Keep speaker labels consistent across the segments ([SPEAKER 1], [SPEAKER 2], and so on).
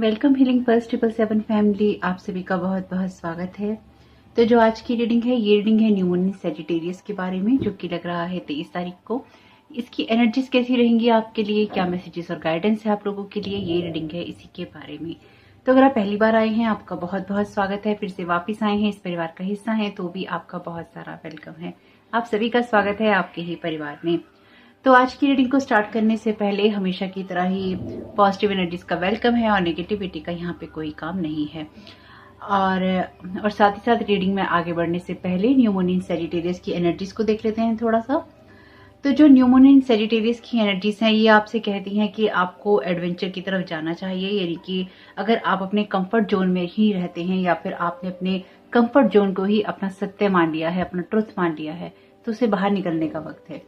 [SPEAKER 1] Welcome healing pulse 777 family, आप सभी का बहुत बहुत स्वागत है। तो जो आज की रीडिंग है, ये रीडिंग है न्यू मून इन सैजिटेरियस के बारे में, जो कि लग रहा है 23 तारीख को। इसकी एनर्जीज कैसी रहेंगी आपके लिए, क्या मैसेजेस और गाइडेंस है आप लोगों के लिए, ये रीडिंग है इसी के बारे में। तो अगर आप पहली बार आए हैं, आपका बहुत बहुत स्वागत है। फिर से वापिस आए हैं, इस परिवार का हिस्सा है, तो भी आपका बहुत सारा वेलकम है। आप सभी का स्वागत है आपके ही परिवार में। तो आज की रीडिंग को स्टार्ट करने से पहले हमेशा की तरह ही पॉजिटिव एनर्जीज का वेलकम है और नेगेटिविटी का यहाँ पे कोई काम नहीं है। और साथ ही साथ रीडिंग में आगे बढ़ने से पहले न्यू मून इन सैजिटेरियस की एनर्जीज को देख लेते हैं थोड़ा सा। तो जो न्यू मून इन सैजिटेरियस की एनर्जीज हैं, ये आपसे कहती हैं कि आपको एडवेंचर की तरफ जाना चाहिए। यानी कि अगर आप अपने कंफर्ट जोन में ही रहते हैं या फिर आपने अपने कंफर्ट जोन को ही अपना सत्य मान लिया है, अपना ट्रुथ मान लिया है, तो उसे बाहर निकलने का वक्त है।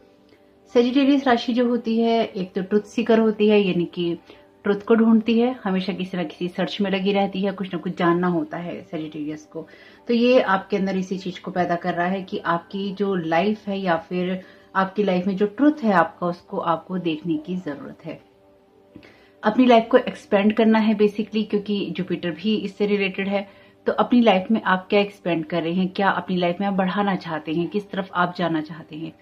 [SPEAKER 1] सैजिटेरियस राशि जो होती है, एक तो ट्रुथ सीकर होती है, यानी कि ट्रुथ को ढूंढती है, हमेशा किसी न किसी सर्च में लगी रहती है, कुछ ना कुछ जानना होता है सैजिटेरियस को। तो ये आपके अंदर इसी चीज को पैदा कर रहा है कि आपकी जो लाइफ है या फिर आपकी लाइफ में जो ट्रुथ है आपका, उसको आपको देखने की जरूरत है। अपनी लाइफ को एक्सपेंड करना है बेसिकली, क्योंकि जुपिटर भी इससे रिलेटेड है। तो अपनी लाइफ में आप क्या एक्सपेंड कर रहे हैं, क्या अपनी लाइफ में आप बढ़ाना चाहते हैं, किस तरफ आप जाना चाहते हैं।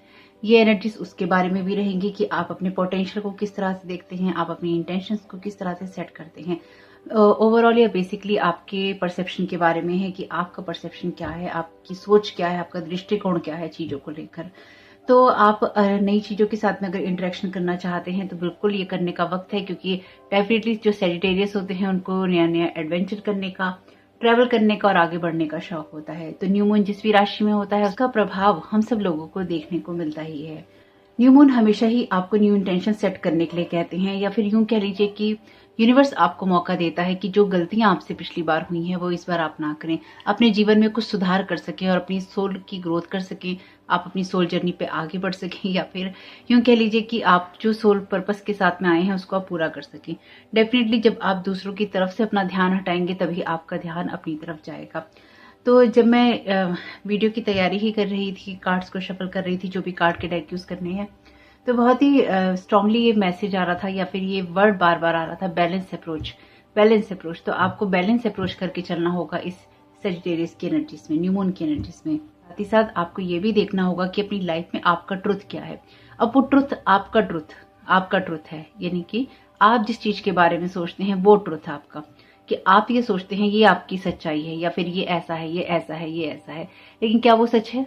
[SPEAKER 1] ये एनर्जीज उसके बारे में भी रहेंगी कि आप अपने पोटेंशियल को किस तरह से देखते हैं, आप अपनी इंटेंशंस को किस तरह से सेट करते हैं। ओवरऑल ये बेसिकली आपके परसेप्शन के बारे में है कि आपका परसेप्शन क्या है, आपकी सोच क्या है, आपका दृष्टिकोण क्या है चीजों को लेकर। तो आप नई चीजों के साथ में अगर इंटरेक्शन करना चाहते हैं तो बिल्कुल ये करने का वक्त है, क्योंकि डेफिनेटली जो सैजिटेरियस होते हैं उनको नया नया एडवेंचर करने का, ट्रैवल करने का और आगे बढ़ने का शौक होता है। तो न्यू मून जिस भी राशि में होता है, उसका प्रभाव हम सब लोगों को देखने को मिलता ही है। न्यू मून हमेशा ही आपको न्यू इंटेंशन सेट करने के लिए कहते हैं, या फिर यूं कह लीजिए कि यूनिवर्स आपको मौका देता है कि जो गलतियां आपसे पिछली बार हुई हैं वो इस बार आप ना करें, अपने जीवन में कुछ सुधार कर सकें और अपनी सोल की ग्रोथ कर सकें, आप अपनी सोल जर्नी पे आगे बढ़ सकें, या फिर यूं कह लीजिए कि आप जो सोल पर्पस के साथ में आए हैं उसको आप पूरा कर सकें। डेफिनेटली जब आप दूसरों की तरफ से अपना ध्यान हटाएंगे तभी आपका ध्यान अपनी तरफ जाएगा। तो जब मैं वीडियो की तैयारी ही कर रही थी, कार्ड्स को शफल कर रही थी, जो भी कार्ड के डेक यूज करने हैं, तो बहुत ही स्ट्रांगली ये मैसेज आ रहा था या फिर ये वर्ड बार बार आ रहा था, बैलेंस अप्रोच, बैलेंस अप्रोच। तो आपको बैलेंस अप्रोच करके चलना होगा इस सैजिटेरियस की एनर्जीज में, न्यू मून की एनर्जीज में। साथ ही साथ आपको ये भी देखना होगा कि अपनी लाइफ में आपका ट्रुथ क्या है। अब वो ट्रुथ आपका ट्रुथ है, यानी कि आप जिस चीज के बारे में सोचते हैं वो ट्रुथ है आपका, कि आप ये सोचते हैं ये आपकी सच्चाई है, या फिर ये ऐसा है, ये ऐसा है, ये ऐसा है। लेकिन क्या वो सच है?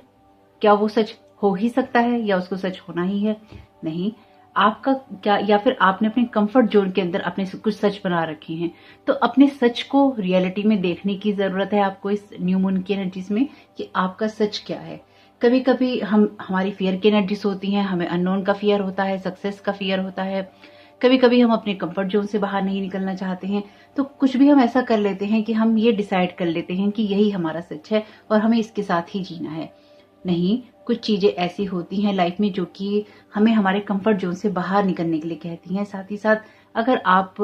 [SPEAKER 1] क्या वो सच हो ही सकता है, या उसको सच होना ही है? नहीं। आपका क्या, या फिर आपने अपने कंफर्ट जोन के अंदर अपने कुछ सच बना रखे हैं। तो अपने सच को रियलिटी में देखने की जरूरत है आपको इस न्यू मून की एनर्जीज में, कि आपका सच क्या है। कभी कभी हमारी फियर की एनर्जीज होती हैं, हमें अननोन का फियर होता है, सक्सेस का फियर होता है। कभी कभी हम अपने कंफर्ट जोन से बाहर नहीं निकलना चाहते हैं, तो कुछ भी हम ऐसा कर लेते हैं कि हम ये डिसाइड कर लेते हैं कि यही हमारा सच है और हमें इसके साथ ही जीना है। नहीं, कुछ चीजें ऐसी होती हैं लाइफ में जो कि हमें हमारे कंफर्ट जोन से बाहर निकलने के लिए कहती हैं। साथ ही साथ अगर आप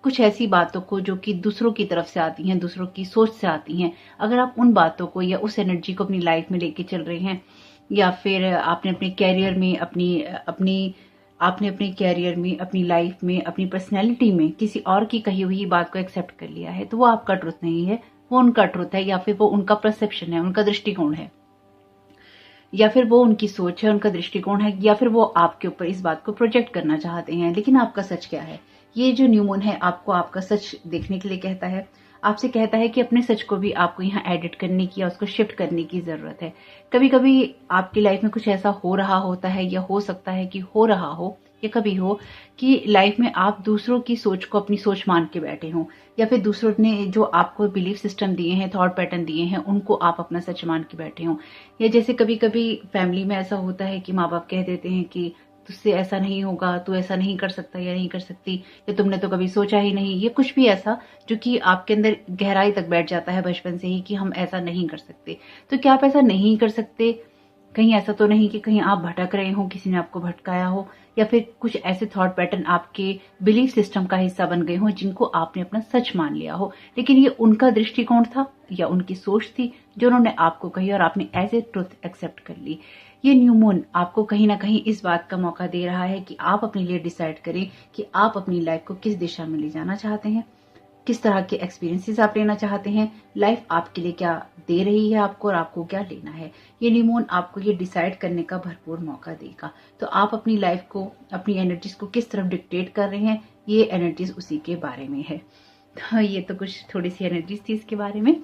[SPEAKER 1] कुछ ऐसी बातों को जो कि दूसरों की तरफ से आती हैं, दूसरों की सोच से आती हैं, अगर आप उन बातों को या उस एनर्जी को अपनी लाइफ में लेके चल रहे हैं, या फिर आपने अपने कैरियर में आपने अपने कैरियर में, अपनी लाइफ में, अपनी पर्सनैलिटी में किसी और की कही हुई बात को एक्सेप्ट कर लिया है, तो वो आपका ट्रुथ नहीं है, वो उनका ट्रुथ है, या फिर वो उनका परसेप्शन है, उनका दृष्टिकोण है, या फिर वो उनकी सोच है, उनका दृष्टिकोण है, या फिर वो आपके ऊपर इस बात को प्रोजेक्ट करना चाहते हैं। लेकिन आपका सच क्या है? ये जो न्यू मून है आपको आपका सच देखने के लिए कहता है, आपसे कहता है कि अपने सच को भी आपको यहाँ एडिट करने की या उसको शिफ्ट करने की जरूरत है। कभी कभी आपकी लाइफ में कुछ ऐसा हो रहा होता है, या हो सकता है कि हो रहा हो, या कभी हो कि लाइफ में आप दूसरों की सोच को अपनी सोच मान के बैठे हो, या फिर दूसरों ने जो आपको बिलीफ सिस्टम दिए हैं, थॉट पैटर्न दिए हैं, उनको आप अपना सच मान के बैठे हो। या जैसे कभी कभी फैमिली में ऐसा होता है कि माँ बाप कह देते हैं कि तुझसे ऐसा नहीं होगा, तू ऐसा नहीं कर सकता या नहीं कर सकती, या तुमने तो कभी सोचा ही नहीं, ये कुछ भी ऐसा जो कि आपके अंदर गहराई तक बैठ जाता है बचपन से ही कि हम ऐसा नहीं कर सकते। तो क्या आप ऐसा नहीं कर सकते? कहीं ऐसा तो नहीं कि कहीं आप भटक रहे हो, किसी ने आपको भटकाया हो, या फिर कुछ ऐसे थॉट पैटर्न आपके बिलीफ सिस्टम का हिस्सा बन गए हो जिनको आपने अपना सच मान लिया हो, लेकिन ये उनका दृष्टिकोण था या उनकी सोच थी जो उन्होंने आपको कही और आपने एज ए ट्रुथ एक्सेप्ट कर ली। ये न्यू मून आपको कहीं ना कहीं इस बात का मौका दे रहा है कि आप अपने लिए डिसाइड करें कि आप अपनी लाइफ को किस दिशा में ले जाना चाहते हैं। किस तरह के एक्सपीरियंसेस आप लेना चाहते हैं, लाइफ आपके लिए क्या दे रही है आपको और आपको क्या लेना है। ये न्यू मून आपको ये डिसाइड करने का भरपूर मौका देगा। तो आप अपनी लाइफ को, अपनी एनर्जीज को किस तरफ डिक्टेट कर रहे हैं, ये एनर्जीज उसी के बारे में है। तो ये तो कुछ थोड़ी सी एनर्जीज थी इसके बारे में।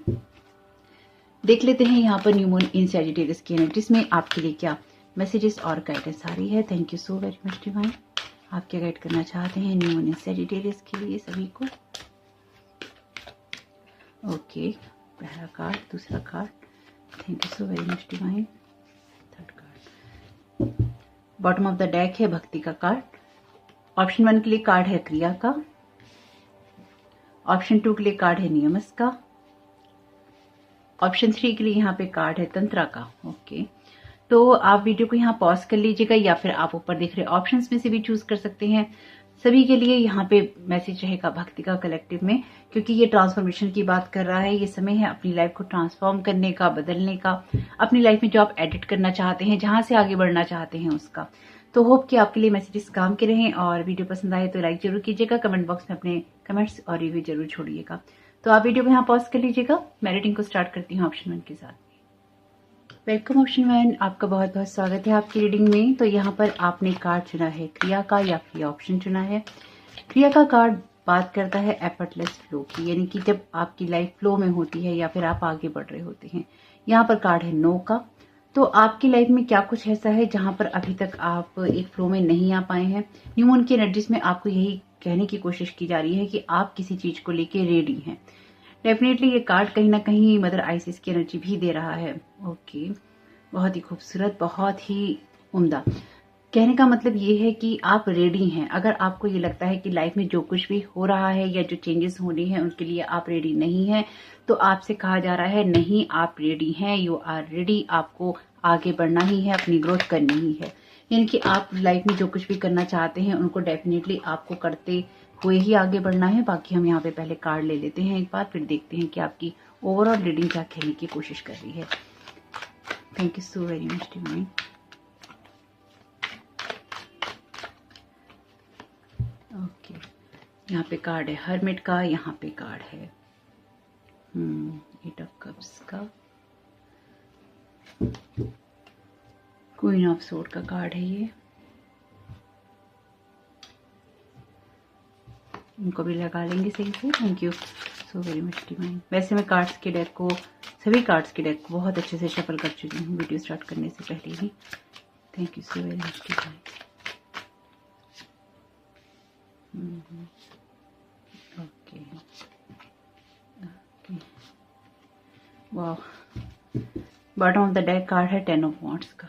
[SPEAKER 1] देख लेते हैं यहाँ पर न्यू मून इन सैजिटेरियस की एनर्जीज में आपके लिए क्या मैसेजेस और गाइडेंस आ रही है। Thank you so very much divine. आप क्या गाइड करना चाहते हैं न्यू मून इन सैजिटेरियस के लिए सभी को। ओके, पहला कार्ड, दूसरा card, thank you so very much divine. Third card, bottom of the deck है भक्ति का कार्ड। ऑप्शन 1 के लिए कार्ड है क्रिया का। ऑप्शन 2 के लिए कार्ड है नियमस का। ऑप्शन 3 के लिए यहाँ पे कार्ड है तंत्रा का। ओके, तो आप वीडियो को यहाँ पॉज कर लीजिएगा या फिर आप ऊपर देख रहे ऑप्शंस में से भी चूज कर सकते हैं। सभी के लिए यहाँ पे मैसेज रहेगा भक्ति का कलेक्टिव में, क्योंकि ये ट्रांसफॉर्मेशन की बात कर रहा है। ये समय है अपनी लाइफ को ट्रांसफॉर्म करने का, बदलने का, अपनी लाइफ में जो आप एडिट करना चाहते हैं, जहां से आगे बढ़ना चाहते हैं उसका। तो होप कि आपके लिए मैसेजेस काम के रहें, और वीडियो पसंद आए तो लाइक जरूर कीजिएगा, कमेंट बॉक्स में अपने कमेंट्स और रिव्यू जरूर छोड़िएगा। तो आप वीडियो को यहाँ पॉज कर लीजिएगा। मैं रीडिंग को स्टार्ट करती हूँ ऑप्शन 1 के साथ। वेलकम ऑप्शन 1, आपका बहुत बहुत स्वागत है आपकी रीडिंग में। तो यहाँ पर आपने कार्ड चुना है क्रिया का या फिर ऑप्शन चुना है। क्रिया का कार्ड बात करता है एफर्टलेस फ्लो की, यानी कि जब आपकी लाइफ फ्लो में होती है या फिर आप आगे बढ़ रहे होते हैं। यहाँ पर कार्ड है नो का। तो आपकी लाइफ में क्या कुछ ऐसा है जहां पर अभी तक आप एक फ्लो में नहीं आ पाए हैं। न्यू मून की एनर्जीज में आपको यही कहने की कोशिश की जा रही है कि आप किसी चीज को लेके रेडी हैं। डेफिनेटली ये कार्ड कहीं ना कहीं मदर आइसिस की एनर्जी भी दे रहा है। ओके, बहुत ही खूबसूरत, बहुत ही उम्दा। कहने का मतलब ये है कि आप रेडी हैं। अगर आपको ये लगता है कि लाइफ में जो कुछ भी हो रहा है या जो चेंजेस होने हैं उनके लिए आप रेडी नहीं हैं, तो आपसे कहा जा रहा है नहीं, आप रेडी हैं, यू आर रेडी। आपको आगे बढ़ना ही है, अपनी ग्रोथ करनी ही है। यानी कि आप लाइफ में जो कुछ भी करना चाहते हैं उनको डेफिनेटली आपको करते हुए ही आगे बढ़ना है। बाकी हम यहाँ पे पहले कार्ड ले लेते हैं एक बार, फिर देखते हैं कि आपकी ओवरऑल रीडिंग क्या कहने की कोशिश कर रही है। Thank you so very much divine. Okay, यहाँ पे कार्ड है हर्मिट का, यहाँ पे कार्ड है 8 ऑफ कप्स का, क्वीन ऑफ सोर्ड का कार्ड है ये। इनको भी लगा लेंगे सही से। Thank you so very much divine. वैसे मैं कार्ड्स के डेक को, सभी कार्ड्स के डेक को बहुत अच्छे से शफल कर चुकी हूँ वीडियो स्टार्ट करने से पहले ही। Thank you so very much divine. Okay okay, वाह, bottom of the deck card है 10 ऑफ वॉन्ड्स का।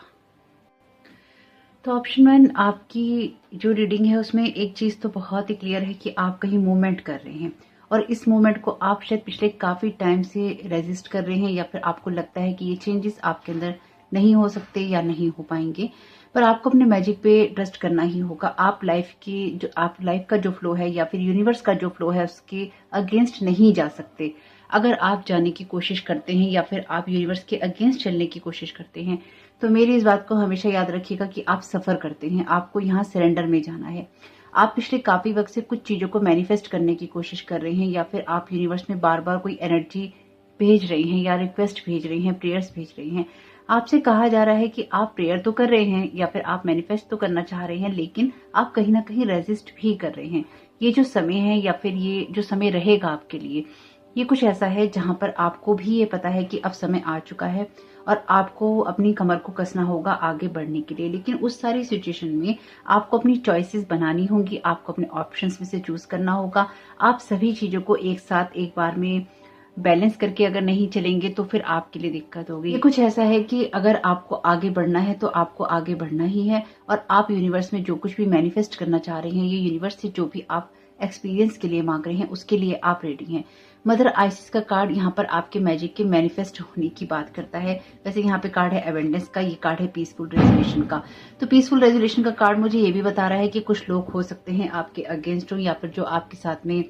[SPEAKER 1] तो ऑप्शन 1 आपकी जो रीडिंग है उसमें एक चीज तो बहुत ही क्लियर है कि आप कहीं मूवमेंट कर रहे हैं, और इस मूवमेंट को आप शायद पिछले काफी टाइम से रेजिस्ट कर रहे हैं, या फिर आपको लगता है कि ये चेंजेस आपके अंदर नहीं हो सकते या नहीं हो पाएंगे। पर आपको अपने मैजिक पे ट्रस्ट करना ही होगा। आप लाइफ का जो फ्लो है या फिर यूनिवर्स का जो फ्लो है उसके अगेंस्ट नहीं जा सकते। अगर आप जाने की कोशिश करते हैं या फिर आप यूनिवर्स के अगेंस्ट चलने की कोशिश करते हैं, तो मेरी इस बात को हमेशा याद रखिएगा कि आप सफर करते हैं। आपको यहाँ सरेंडर में जाना है। आप पिछले काफी वक्त से कुछ चीजों को मैनिफेस्ट करने की कोशिश कर रहे हैं, या फिर आप यूनिवर्स में बार बार कोई एनर्जी भेज रहे हैं या रिक्वेस्ट भेज रहे हैं, प्रेयर्स भेज रहे हैं। आपसे कहा जा रहा है कि आप प्रेयर तो कर रहे हैं या फिर आप मैनिफेस्ट तो करना चाह रहे हैं, लेकिन आप कहीं ना कहीं रेजिस्ट भी कर रहे हैं। ये जो समय है या फिर ये जो समय रहेगा आपके लिए, ये कुछ ऐसा है जहां पर आपको भी ये पता है कि अब समय आ चुका है और आपको अपनी कमर को कसना होगा आगे बढ़ने के लिए। लेकिन उस सारी सिचुएशन में आपको अपनी चॉइसेस बनानी होंगी, आपको अपने ऑप्शंस में से चूज करना होगा। आप सभी चीजों को एक साथ एक बार में बैलेंस करके अगर नहीं चलेंगे तो फिर आपके लिए दिक्कत होगी। ये कुछ ऐसा है कि अगर आपको आगे बढ़ना है तो आपको आगे बढ़ना ही है, और आप यूनिवर्स में जो कुछ भी मैनिफेस्ट करना चाह रहे हैं, ये यूनिवर्स से जो भी आप एक्सपीरियंस के लिए मांग रहे हैं उसके लिए आप रेडी हैं। मदर आइसिस का कार्ड यहाँ पर आपके मैजिक के मैनिफेस्ट होने की बात करता है। वैसे यहाँ पे कार्ड है एवेंडेंस का, ये कार्ड है पीसफुल रेजोल्यूशन का। तो पीसफुल रेजोल्यूशन का कार्ड मुझे ये भी बता रहा है कि कुछ लोग हो सकते हैं आपके अगेंस्ट हो, या फिर जो आपके साथ में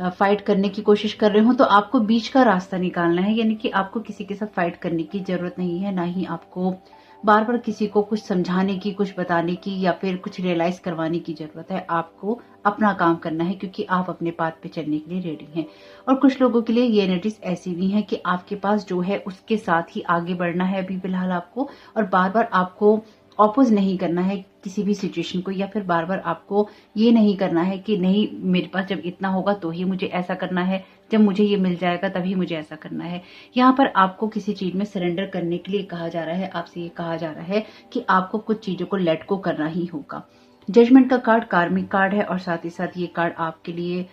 [SPEAKER 1] फाइट करने की कोशिश कर रहे हो, तो आपको बीच का रास्ता निकालना है। यानी कि आपको किसी के साथ फाइट करने की जरूरत नहीं है, ना ही आपको बार बार किसी को कुछ समझाने की, कुछ बताने की या फिर कुछ रियलाइज करवाने की जरूरत है। आपको अपना काम करना है क्योंकि आप अपने पाथ पे चलने के लिए रेडी हैं। और कुछ लोगों के लिए ये एनर्जीज ऐसी भी हैं कि आपके पास जो है उसके साथ ही आगे बढ़ना है अभी फिलहाल आपको, और बार बार आपको ऑपोज नहीं करना है किसी भी सिचुएशन को, या फिर बार बार आपको ये नहीं करना है कि नहीं मेरे पास जब इतना होगा तो ही मुझे ऐसा करना है, जब मुझे ये मिल जाएगा तभी मुझे ऐसा करना है। यहाँ पर आपको किसी चीज में सरेंडर करने के लिए कहा जा रहा है, आपसे ये कहा जा रहा है कि आपको कुछ चीजों को लेट गो करना ही होगा। जजमेंट का कार्ड कार्मिक कार्ड है और साथ ही साथ ये कार्ड आपके लिए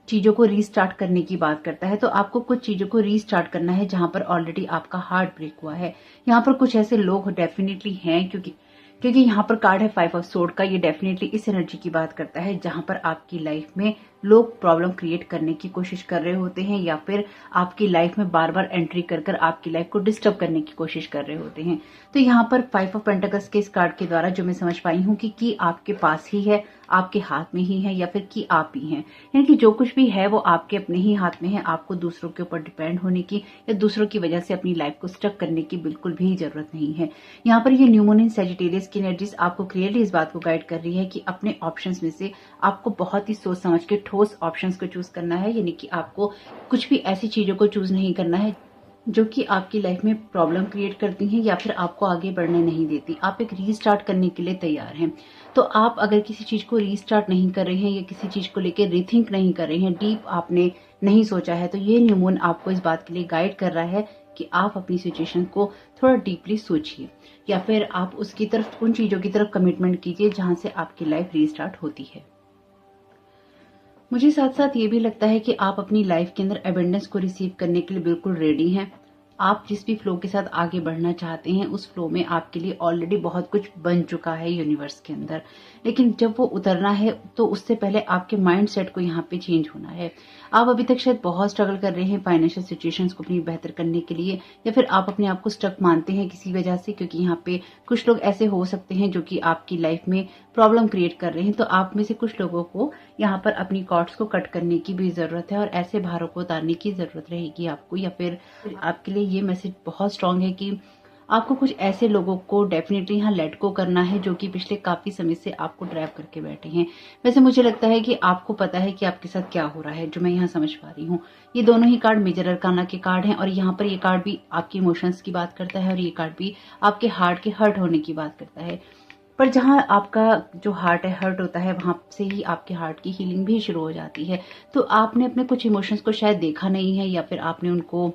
[SPEAKER 1] चीजों को रीस्टार्ट करने की बात करता है। तो आपको कुछ चीजों को रीस्टार्ट करना है जहां पर ऑलरेडी आपका हार्ट ब्रेक हुआ है। यहाँ पर कुछ ऐसे लोग डेफिनेटली हैं क्योंकि यहाँ पर कार्ड है 5 ऑफ सोर्ड का, ये डेफिनेटली इस एनर्जी की बात करता है जहां पर आपकी लाइफ में लोग प्रॉब्लम क्रिएट करने की कोशिश कर रहे होते हैं या फिर आपकी लाइफ में बार बार एंट्री कर कर आपकी लाइफ को डिस्टर्ब करने की कोशिश कर रहे होते हैं। तो यहाँ पर 5 ऑफ पेंटिकल्स के इस कार्ड के द्वारा जो मैं समझ पाई हूँ कि आपके पास ही है, आपके हाथ में ही है, या फिर कि आप ही हैं। यानी कि जो कुछ भी है वो आपके अपने ही हाथ में है। आपको दूसरों के ऊपर डिपेंड होने की या दूसरों की वजह से अपनी लाइफ को स्टक करने की बिल्कुल भी जरूरत नहीं है। यहाँ पर ये न्यू मून इन सैजिटेरियस की एनर्जीज आपको क्लियरली इस बात को गाइड कर रही है कि अपने ऑप्शंस में से आपको बहुत ही सोच समझ के ठोस ऑप्शंस को चूज करना है। यानी कि आपको कुछ भी ऐसी चीजों को चूज नहीं करना है जो कि आपकी लाइफ में प्रॉब्लम क्रिएट करती हैं या फिर आपको आगे बढ़ने नहीं देती। आप एक रीस्टार्ट करने के लिए तैयार हैं। तो आप अगर किसी चीज को रीस्टार्ट नहीं कर रहे हैं या किसी चीज को लेकर रीथिंक नहीं कर रहे हैं, डीप आपने नहीं सोचा है, तो ये न्यू मून आपको इस बात के लिए गाइड कर रहा है कि आप अपनी सिचुएशन को थोड़ा डीपली सोचिए या फिर आप उसकी तरफ, उन चीजों की तरफ कमिटमेंट कीजिए जहां से आपकी लाइफ रीस्टार्ट होती है। मुझे साथ साथ ये भी लगता है कि आप अपनी लाइफ के अंदर एबेंडेंस को रिसीव करने के लिए बिल्कुल रेडी हैं। आप जिस भी फ्लो के साथ आगे बढ़ना चाहते हैं उस फ्लो में आपके लिए ऑलरेडी बहुत कुछ बन चुका है यूनिवर्स के अंदर, लेकिन जब वो उतरना है तो उससे पहले आपके माइंड सेट को यहाँ पे चेंज होना है। आप अभी तक शायद बहुत स्ट्रगल कर रहे हैं फाइनेंशियल सिचुएशंस को अपनी बेहतर करने के लिए, या फिर आप अपने आप को स्टक मानते हैं किसी वजह से, क्योंकि यहाँ पे कुछ लोग ऐसे हो सकते हैं जो कि आपकी लाइफ में प्रॉब्लम क्रिएट कर रहे हैं। तो आप में से कुछ लोगों को यहाँ पर अपनी कॉर्ड्स को कट करने की भी जरूरत है और ऐसे भारों को उतारने की जरूरत रहेगी आपको, या फिर आपके लिए ये मैसेज बहुत स्ट्रांग है कि आपको कुछ ऐसे लोगों को डेफिनेटली यहाँ लेट गो करना है जो कि पिछले काफी समय से आपको ड्राइव करके बैठे हैं। वैसे मुझे लगता है कि आपको पता है कि आपके साथ क्या हो रहा है, जो मैं यहाँ समझ पा रही हूँ। ये दोनों ही कार्ड मेजर अरकाना के कार्ड हैं और यहाँ पर ये कार्ड भी आपके इमोशंस की बात करता है और ये कार्ड भी आपके हार्ट के हर्ट होने की बात करता है। पर जहां आपका जो हार्ट है हर्ट होता है वहां से ही आपके हार्ट की हीलिंग भी शुरू हो जाती है। तो आपने अपने कुछ इमोशंस को शायद देखा नहीं है या फिर आपने उनको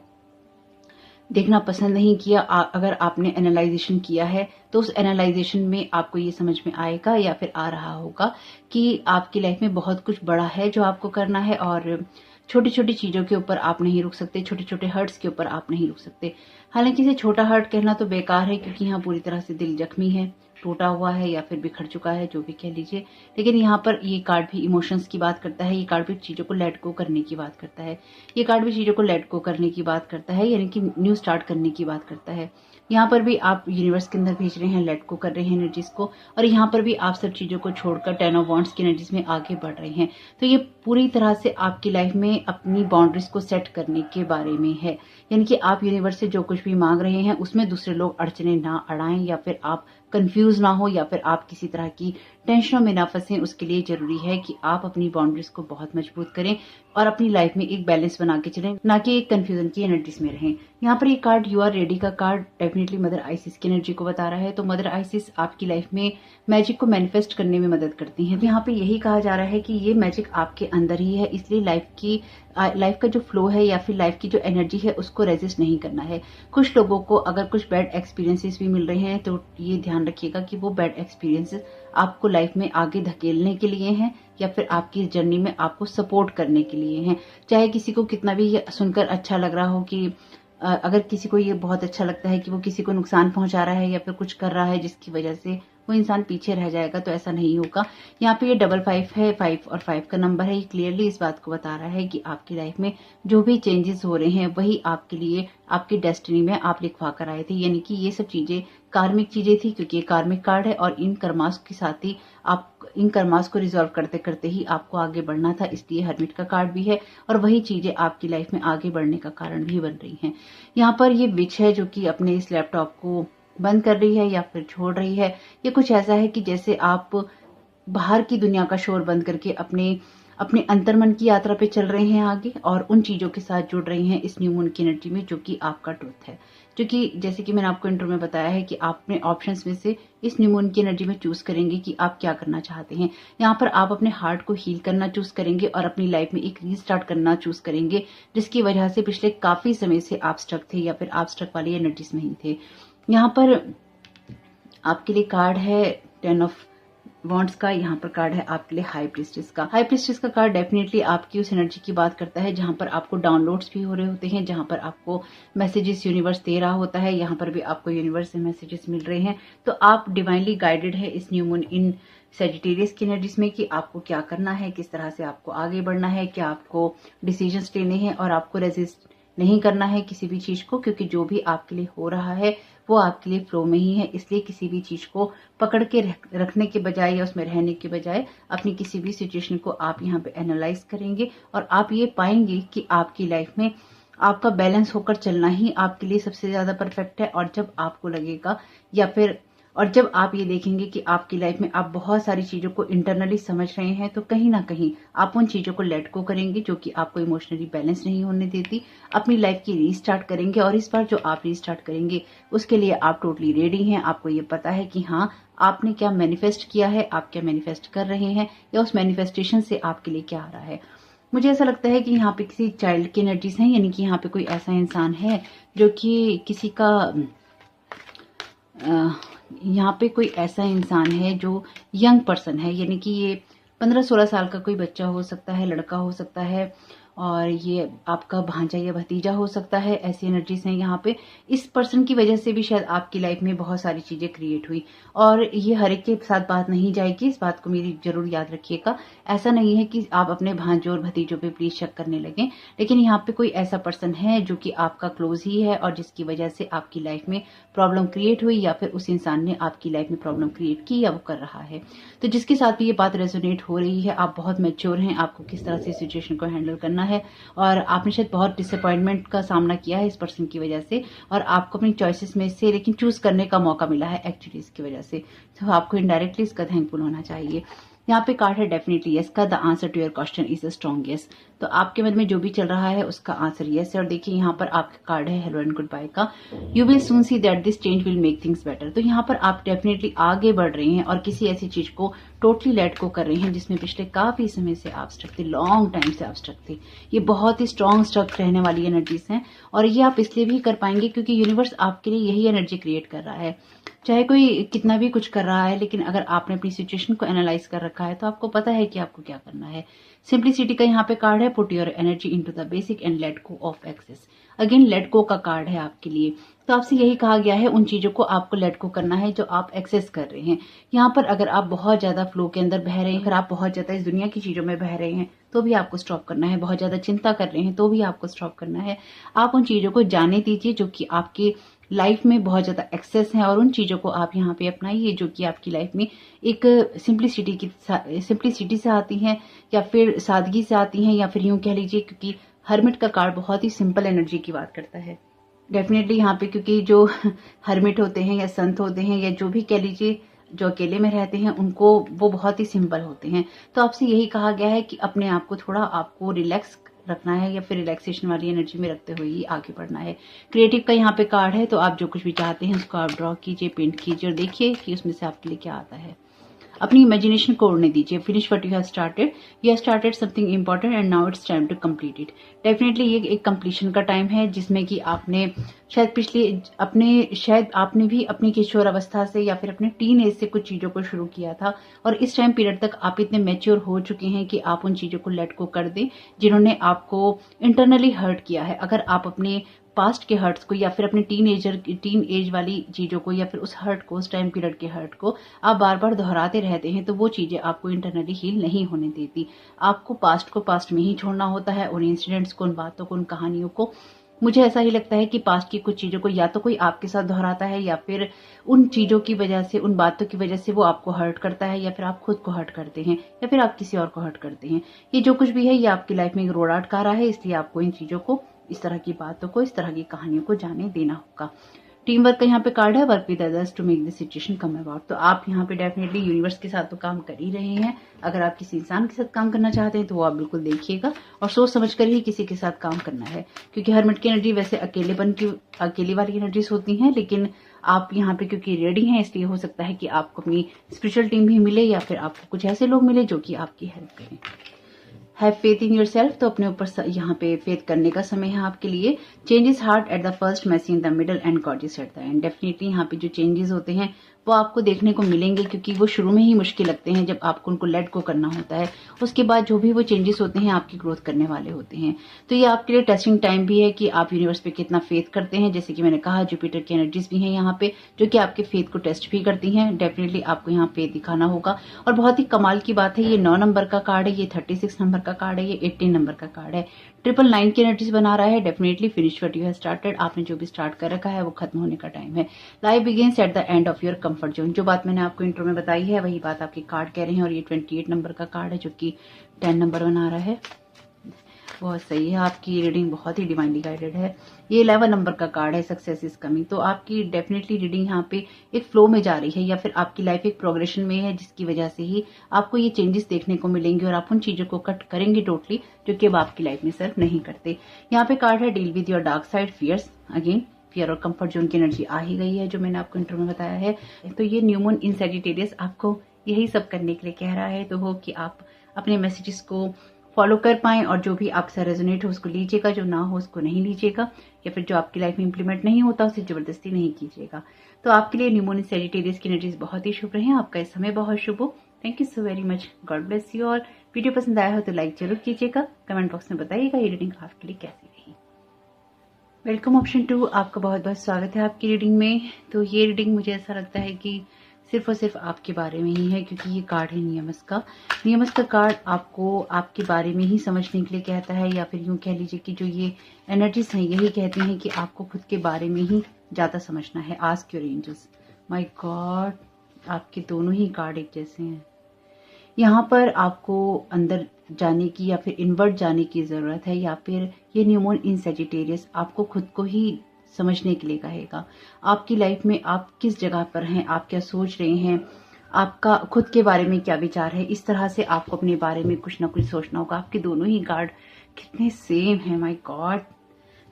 [SPEAKER 1] देखना पसंद नहीं किया। अगर आपने एनालाइजेशन किया है तो उस एनालाइजेशन में आपको ये समझ में आएगा या फिर आ रहा होगा कि आपकी लाइफ में बहुत कुछ बड़ा है जो आपको करना है और छोटी छोटी चीजों के ऊपर आप नहीं रुक सकते, छोटे छोटे हर्ट्स के ऊपर आप नहीं रुक सकते। हालांकि इसे छोटा हर्ट कहना तो बेकार है क्योंकि यहाँ पूरी तरह से दिल जख्मी है, टूटा हुआ है या फिर बिखर चुका है, जो भी कह लीजिए। लेकिन यहाँ पर ये कार्ड भी इमोशंस की बात करता है, ये कार्ड भी चीजों को लेट गो करने की बात करता है, ये कार्ड भी चीजों को लेट गो करने की बात करता है, यानी कि न्यू स्टार्ट करने की बात करता है। यहाँ पर भी आप यूनिवर्स के अंदर भेज रहे हैं, लेट गो कर रहे हैं एनर्जीज को, और यहाँ पर भी आप सब चीजों को छोड़कर 10 ऑफ वांड्स की एनर्जीज में आगे बढ़ रहे हैं। तो ये पूरी तरह से आपकी लाइफ में अपनी बाउंड्रीज को सेट करने के बारे में है, यानी कि आप यूनिवर्स से जो कुछ भी मांग रहे हैं उसमें दूसरे लोग अड़चने ना अड़ाएं या फिर आप कंफ्यूज ना हो या फिर आप किसी तरह की टेंशनों में ना फंसें। उसके लिए जरूरी है कि आप अपनी बाउंड्रीज को बहुत मजबूत करें और अपनी लाइफ में एक बैलेंस बना के चलें, ना कि एक कंफ्यूजन की एनर्जीज में रहें। यहाँ पर ये कार्ड यू आर रेडी का कार्ड डेफिनेटली मदर आइसिस की एनर्जी को बता रहा है। तो मदर आइसिस आपकी लाइफ में मैजिक को मैनिफेस्ट करने में मदद करती हैं। तो यहाँ पे यही कहा जा रहा है कि ये मैजिक आपके अंदर ही है, इसलिए लाइफ का जो फ्लो है या फिर लाइफ की जो एनर्जी है उसको रेजिस्ट नहीं करना है। कुछ लोगों को अगर कुछ बैड एक्सपीरियंसेस भी मिल रहे हैं तो ये ध्यान रखिएगा कि वो बैड एक्सपीरियंसेस आपको लाइफ में आगे धकेलने के लिए हैं या फिर आपकी जर्नी में आपको सपोर्ट करने के लिए हैं। चाहे किसी को कितना भी ये सुनकर अच्छा लग रहा हो कि अगर किसी को ये बहुत अच्छा लगता है कि वो किसी को नुकसान पहुंचा रहा है या फिर कुछ कर रहा है जिसकी वजह से वो इंसान पीछे रह जाएगा, तो ऐसा नहीं होगा। यहाँ पे ये 55 है, 5 और 5 का नंबर है। ये क्लियरली इस बात को बता रहा है कि आपकी लाइफ में जो भी चेंजेस हो रहे हैं वही आपके लिए आपकी डेस्टिनी में आप लिखवा कर आए थे, यानी कि ये सब चीजें कार्मिक चीजें थी क्योंकि ये कार्मिक कार्ड है और इन कर्मास के साथ ही आप इन कर्मास को रिजॉल्व करते करते ही आपको आगे बढ़ना था, इसलिए हर्मिट का कार्ड भी है और वही चीजें आपकी लाइफ में आगे बढ़ने का कारण भी बन रही हैं। यहाँ पर ये विच है जो कि अपने इस लैपटॉप को बंद कर रही है या फिर छोड़ रही है। ये कुछ ऐसा है कि जैसे आप बाहर की दुनिया का शोर बंद करके अपने अपने अंतर्मन की यात्रा पे चल रहे हैं आगे, और उन चीजों के साथ जुड़ रहे हैं इस न्यू मून की एनर्जी में, जो कि आपका ट्रुथ है। क्योंकि जैसे कि मैंने आपको इंट्रो में बताया है कि आप अपने ऑप्शंस में से इस न्यू मून की एनर्जी में चूज करेंगे कि आप क्या करना चाहते हैं। यहाँ पर आप अपने हार्ट को हील करना चूज करेंगे और अपनी लाइफ में एक रीस्टार्ट करना चूज करेंगे, जिसकी वजह से पिछले काफी समय से आप स्टक थे या फिर आप स्टक वाली एनर्जीज में ही थे। यहाँ पर आपके लिए कार्ड है 10 ऑफ वॉन्ड्स का। यहाँ पर कार्ड है आपके लिए हाई प्रीस्टेस का। हाई प्रीस्टेस का कार्ड डेफिनेटली आपकी उस एनर्जी की बात करता है जहां पर आपको डाउनलोड्स भी हो रहे होते हैं, जहां पर आपको मैसेजेस यूनिवर्स दे रहा होता है। यहाँ पर भी आपको यूनिवर्स से मैसेजेस मिल रहे हैं, तो आप डिवाइनली गाइडेड है इस न्यू मून इन सेजिटेरियस की एनर्जीज में कि आपको क्या करना है, किस तरह से आपको आगे बढ़ना है, क्या आपको डिसीजंस लेने हैं, और आपको रेजिस्ट नहीं करना है किसी भी चीज को, क्योंकि जो भी आपके लिए हो रहा है वो आपके लिए फ्लो में ही है। इसलिए किसी भी चीज को पकड़ के रखने के बजाय या उसमें रहने के बजाय अपनी किसी भी सिचुएशन को आप यहाँ पे एनालाइज करेंगे, और आप ये पाएंगे कि आपकी लाइफ में आपका बैलेंस होकर चलना ही आपके लिए सबसे ज्यादा परफेक्ट है। और जब आपको लगेगा या फिर और जब आप ये देखेंगे कि आपकी लाइफ में आप बहुत सारी चीजों को इंटरनली समझ रहे हैं, तो कहीं ना कहीं आप उन चीजों को लेट गो करेंगे जो कि आपको इमोशनली बैलेंस नहीं होने देती, अपनी लाइफ की रीस्टार्ट करेंगे। और इस बार जो आप रीस्टार्ट करेंगे उसके लिए आप टोटली रेडी हैं। आपको ये पता है कि हाँ, आपने क्या मैनिफेस्ट किया है, आप क्या मैनिफेस्ट कर रहे हैं, या उस मैनिफेस्टेशन से आपके लिए क्या आ रहा है। मुझे ऐसा लगता है कि यहाँ पे किसी चाइल्ड की एनर्जीज हैं, यानी कि यहाँ पे कोई ऐसा इंसान है जो कि किसी का यहाँ पे कोई ऐसा इंसान है जो यंग पर्सन है, यानी कि ये 15-16 साल का कोई बच्चा हो सकता है, लड़का हो सकता है, और ये आपका भांजा या भतीजा हो सकता है। ऐसी एनर्जीज हैं यहाँ पे। इस पर्सन की वजह से भी शायद आपकी लाइफ में बहुत सारी चीजें क्रिएट हुई, और ये हर एक के साथ बात नहीं जाएगी, इस बात को मेरी जरूर याद रखिएगा। ऐसा नहीं है कि आप अपने भांजों और भतीजों पे प्लीज शक करने लगे, लेकिन यहाँ पे कोई ऐसा पर्सन है जो कि आपका क्लोज ही है, और जिसकी वजह से आपकी लाइफ में प्रॉब्लम क्रिएट हुई, या फिर उस इंसान ने आपकी लाइफ में प्रॉब्लम क्रिएट की, या वो कर रहा है। तो जिसके साथ भी ये बात रेजोनेट हो रही है, आप बहुत मैच्योर हैं, आपको किस तरह से सिचुएशन को हैंडल करना है, और आपने शायद बहुत डिसअपॉइंटमेंट का सामना किया है इस पर्सन की वजह से, और आपको अपनी चॉइसेस में से लेकिन चूज करने का मौका मिला है एक्चुअली इसकी वजह से। तो आपको इनडायरेक्टली इसका थैंकफुल होना चाहिए। यहाँ पे कार्ड है डेफिनेटली यस का। The answer to your question is a strong yes. तो आपके मन में जो भी चल रहा है उसका आंसर यस है। और देखिए यहाँ पर आपका कार्ड है हेलो एंड गुड बाय का। You will soon see that this change will make things better. तो यहाँ पर आप डेफिनेटली आगे बढ़ रहे हैं और किसी ऐसी चीज को टोटली लेट को कर रहे हैं जिसमें पिछले काफी समय से आप स्टक थे, लॉन्ग टाइम से आप स्टक थे। ये बहुत ही स्ट्रॉन्ग स्टक रहने वाली एनर्जीज हैं, और ये आप इसलिए भी कर पाएंगे क्योंकि यूनिवर्स आपके लिए यही एनर्जी क्रिएट कर रहा है। चाहे कोई कितना भी कुछ कर रहा है, लेकिन अगर आपने अपनी सिचुएशन को एनालाइज कर रखा है तो आपको पता है कि आपको क्या करना है। सिंप्लिसिटी का यहाँ पे कार्ड है put your energy into the basic and let go of excess. Again let go का कार्ड है आपके लिए। तो आपसे यही कहा गया है उन चीजों को आपको लेट गो करना है जो आप एक्सेस कर रहे हैं। यहाँ पर अगर आप बहुत ज्यादा फ्लो के अंदर बह रहे हैं, अगर आप बहुत ज्यादा इस दुनिया की चीजों में बह रहे हैं तो भी आपको स्टॉप करना है। बहुत ज्यादा चिंता कर रहे हैं तो भी आपको स्टॉप करना है। आप उन चीजों को जाने दीजिए जो कि आपकी लाइफ में बहुत ज्यादा एक्सेस है, और उन चीजों को आप यहाँ पे अपनाइए जो कि आपकी लाइफ में एक सिंप्लिसिटी से आती हैं, या फिर सादगी से आती हैं, या फिर यूं कह लीजिए क्योंकि हर्मिट का कार्ड बहुत ही सिंपल एनर्जी की बात करता है। डेफिनेटली यहाँ पे क्योंकि जो हर्मिट होते हैं या संत होते हैं या जो भी कह लीजिए जो अकेले में रहते हैं, उनको वो बहुत ही सिंपल होते हैं। तो आपसे यही कहा गया है कि अपने आप को थोड़ा आपको रिलैक्स रखना है, या फिर रिलैक्सेशन वाली एनर्जी में रखते हुए ही आगे बढ़ना है। क्रिएटिव का यहाँ पे कार्ड है, तो आप जो कुछ भी चाहते हैं उसको आप ड्रॉ कीजिए, पेंट कीजिए, और देखिए कि उसमें से आपके लिए क्या आता है। अपनी इमेजिनेशन को उड़ने दीजिए। Finish what you have started. You have started something important and now it's time to complete it. Definitely ये एक कंप्लीशन का टाइम है जिसमें कि आपने शायद आपने भी अपनी किशोर अवस्था से या फिर अपने टीन एज से कुछ चीजों को शुरू किया था, और इस टाइम पीरियड तक आप इतने मैच्योर हो चुके हैं कि आप उन चीजों को लेट को कर दें जिन्होंने आपको इंटरनली हर्ट किया है। अगर आप अपने पास्ट के हर्ट्स को या फिर अपने टीन एज वाली चीजों को या फिर उस हर्ट को, उस टाइम पीरियड के हर्ट को आप बार बार दोहराते रहते हैं, तो वो चीजें आपको इंटरनली हील नहीं होने देती। आपको पास्ट को पास्ट में ही छोड़ना होता है, उन इंसिडेंट्स को, उन बातों को, उन कहानियों को। मुझे ऐसा ही लगता है कि पास्ट की कुछ चीजों को या तो कोई आपके साथ दोहराता है, या फिर उन चीजों की वजह से, उन बातों की वजह से वो आपको हर्ट करता है, या फिर आप खुद को हर्ट करते हैं, या फिर आप किसी और को हर्ट करते हैं। ये जो कुछ भी है ये आपकी लाइफ में एक रोड आउट कर रहा है, इसलिए आपको इन चीजों को, इस तरह की बातों को, इस तरह की कहानियों को जाने देना होगा। टीम वर्क का यहाँ पे कार्ड है, work with others to make the situation come about. तो आप यहाँ पे डेफिनेटली यूनिवर्स के साथ तो काम कर ही रहे हैं। अगर आप किसी इंसान के साथ काम करना चाहते हैं तो वो आप बिल्कुल देखिएगा और सोच समझ कर ही किसी के साथ काम करना है, क्योंकि हरमट की एनर्जी वैसे अकेली वाली एनर्जीज होती हैं, लेकिन आप यहाँ पे क्योंकि रेडी हैं इसलिए हो सकता है कि आपको अपनी स्पिरिचुअल टीम भी मिले या फिर आपको कुछ ऐसे लोग मिले जो कि आपकी हेल्प करें। हैव फेथ इन योरसेल्फ, तो अपने ऊपर यहाँ पे फेथ करने का समय है आपके लिए। Changes hard at the first, messy in the middle and gorgeous at the end. Definitely यहाँ पे जो चेंजेस होते हैं वो आपको देखने को मिलेंगे, क्योंकि वो शुरू में ही मुश्किल लगते हैं जब आपको उनको लेट गो करना होता है। उसके बाद जो भी वो चेंजेस होते हैं आपकी ग्रोथ करने वाले होते हैं। तो ये आपके लिए टेस्टिंग टाइम भी है कि आप यूनिवर्स पे कितना फेथ करते हैं। जैसे कि मैंने कहा, जुपिटर की एनर्जीज भी हैं यहाँ पे जो कि आपके फेथ को टेस्ट भी करती हैं। डेफिनेटली आपको यहाँ फेथ दिखाना होगा। और बहुत ही कमाल की बात है, ये 9 नंबर का कार्ड है, ये 36 नंबर का कार्ड है, ये 18 नंबर का कार्ड है, 999 की एनर्जीज बना रहा है। Definitely finish what you have started, आपने जो भी स्टार्ट कर रखा है वो खत्म होने का टाइम है। Life begins at the end of your comfort zone. जो बात मैंने आपको इंट्रो में बताई है वही बात आपके कार्ड कह रहे हैं। और ये 28 नंबर का कार्ड है जो कि 10 नंबर बना रहा है। बहुत सही है, आपकी रीडिंग बहुत ही डिवाइनली गाइडेड है। ये 11 नंबर का कार्ड है, सक्सेस इज कमिंग। तो आपकी डेफिनेटली रीडिंग यहाँ पे एक फ्लो में जा रही है या फिर आपकी लाइफ एक प्रोग्रेशन में है, जिसकी वजह से ही आपको ये चेंजेस देखने को मिलेंगे और आप उन चीजों को कट करेंगे टोटली जो कि अब आपकी लाइफ में सर्व नहीं करते। यहाँ पे कार्ड है deal with your dark side fears. Again fear और कंफर्ट जोन की एनर्जी आ ही गई है जो मैंने आपको इंट्रो में बताया है। तो ये न्यू मून इन सैजिटेरियस आपको यही सब करने के लिए कह रहा है। तो हो कि आप अपने मैसेजेस को फॉलो कर पाएं और जो भी आपसे रेजोनेट हो उसको लीजिएगा, जो ना हो उसको नहीं लीजिएगा, या फिर जो आपकी लाइफ में इंप्लीमेंट नहीं होता उसे जबरदस्ती नहीं कीजिएगा। तो आपके लिए न्यू मून इन सैजिटेरियस की एनर्जीज बहुत ही शुभ रहे। आपका इस समय बहुत शुभ हो। Thank you so very much. God bless you all. Video पसंद आया हो तो लाइक जरूर कीजिएगा। कमेंट बॉक्स में बताइएगा ये रीडिंग आपके लिए कैसी रही। वेलकम ऑप्शन 2, आपका बहुत बहुत स्वागत है आपकी रीडिंग में। तो ये रीडिंग मुझे ऐसा लगता है कि सिर्फ और सिर्फ आपके बारे में ही है, क्योंकि ये कार्ड है नियमस का। नियमस का कार्ड आपको आपके बारे में ही समझने के लिए कहता है, या फिर यूं कह लीजिए कि जो ये एनर्जीज हैं यही कहती हैं कि आपको खुद के बारे में ही ज्यादा समझना है। Ask your angels. My god, आपके दोनों ही कार्ड एक जैसे हैं। यहाँ पर आपको अंदर जाने की या फिर इनवर्ट जाने की जरूरत है, या फिर ये न्यू मून इन सैजिटेरियस आपको खुद को ही समझने के लिए कहेगा। आपकी लाइफ में आप किस जगह पर हैं, आप क्या सोच रहे हैं, आपका खुद के बारे में क्या विचार है, इस तरह से आपको अपने बारे में कुछ ना कुछ सोचना होगा। आपके दोनों ही कार्ड कितने सेम हैं, माय गॉड।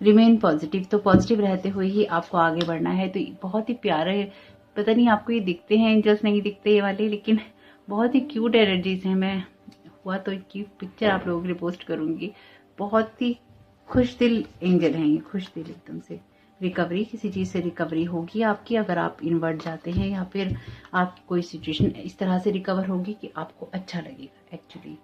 [SPEAKER 1] रिमेन पॉजिटिव, तो पॉजिटिव रहते हुए ही आपको आगे बढ़ना है। तो बहुत ही प्यारे, पता नहीं आपको ये दिखते हैं एंजल्स, नहीं दिखते ये वाले, लेकिन बहुत ही क्यूट एनर्जीज हैं। मैं हुआ तो इनकी पिक्चर आप लोगों के लिए पोस्ट करूंगी। बहुत ही खुश दिल एंजल हैं ये, खुश दिल एकदम से। रिकवरी, किसी चीज से रिकवरी होगी आपकी अगर आप इनवर्ट जाते हैं, या फिर आपकी कोई सिचुएशन इस तरह से रिकवर होगी कि आपको अच्छा लगेगा। एक्चुअली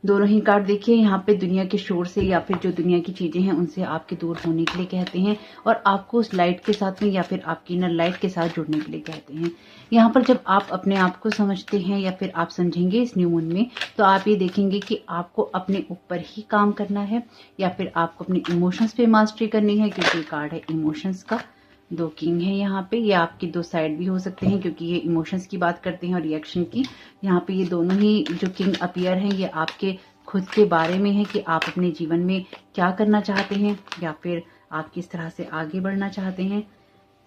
[SPEAKER 1] दोनों ही कार्ड देखिए, यहाँ पे दुनिया के शोर से या फिर जो दुनिया की चीजें हैं उनसे आपके दूर होने के लिए कहते हैं, और आपको उस लाइट के साथ में या फिर आपकी इनर लाइट के साथ जुड़ने के लिए कहते हैं। यहाँ पर जब आप अपने आप को समझते हैं या फिर आप समझेंगे इस न्यू मून में, तो आप ये देखेंगे कि आपको अपने ऊपर ही काम करना है या फिर आपको अपने इमोशंस पे मास्टरी करनी है, क्योंकि कार्ड है इमोशंस का। 2 किंग है यहाँ पे, ये आपकी 2 साइड भी हो सकते हैं क्योंकि ये इमोशंस की बात करते हैं और रिएक्शन की। यहाँ पे ये दोनों ही जो किंग अपीयर हैं ये आपके खुद के बारे में है कि आप अपने जीवन में क्या करना चाहते हैं या फिर आप किस तरह से आगे बढ़ना चाहते हैं।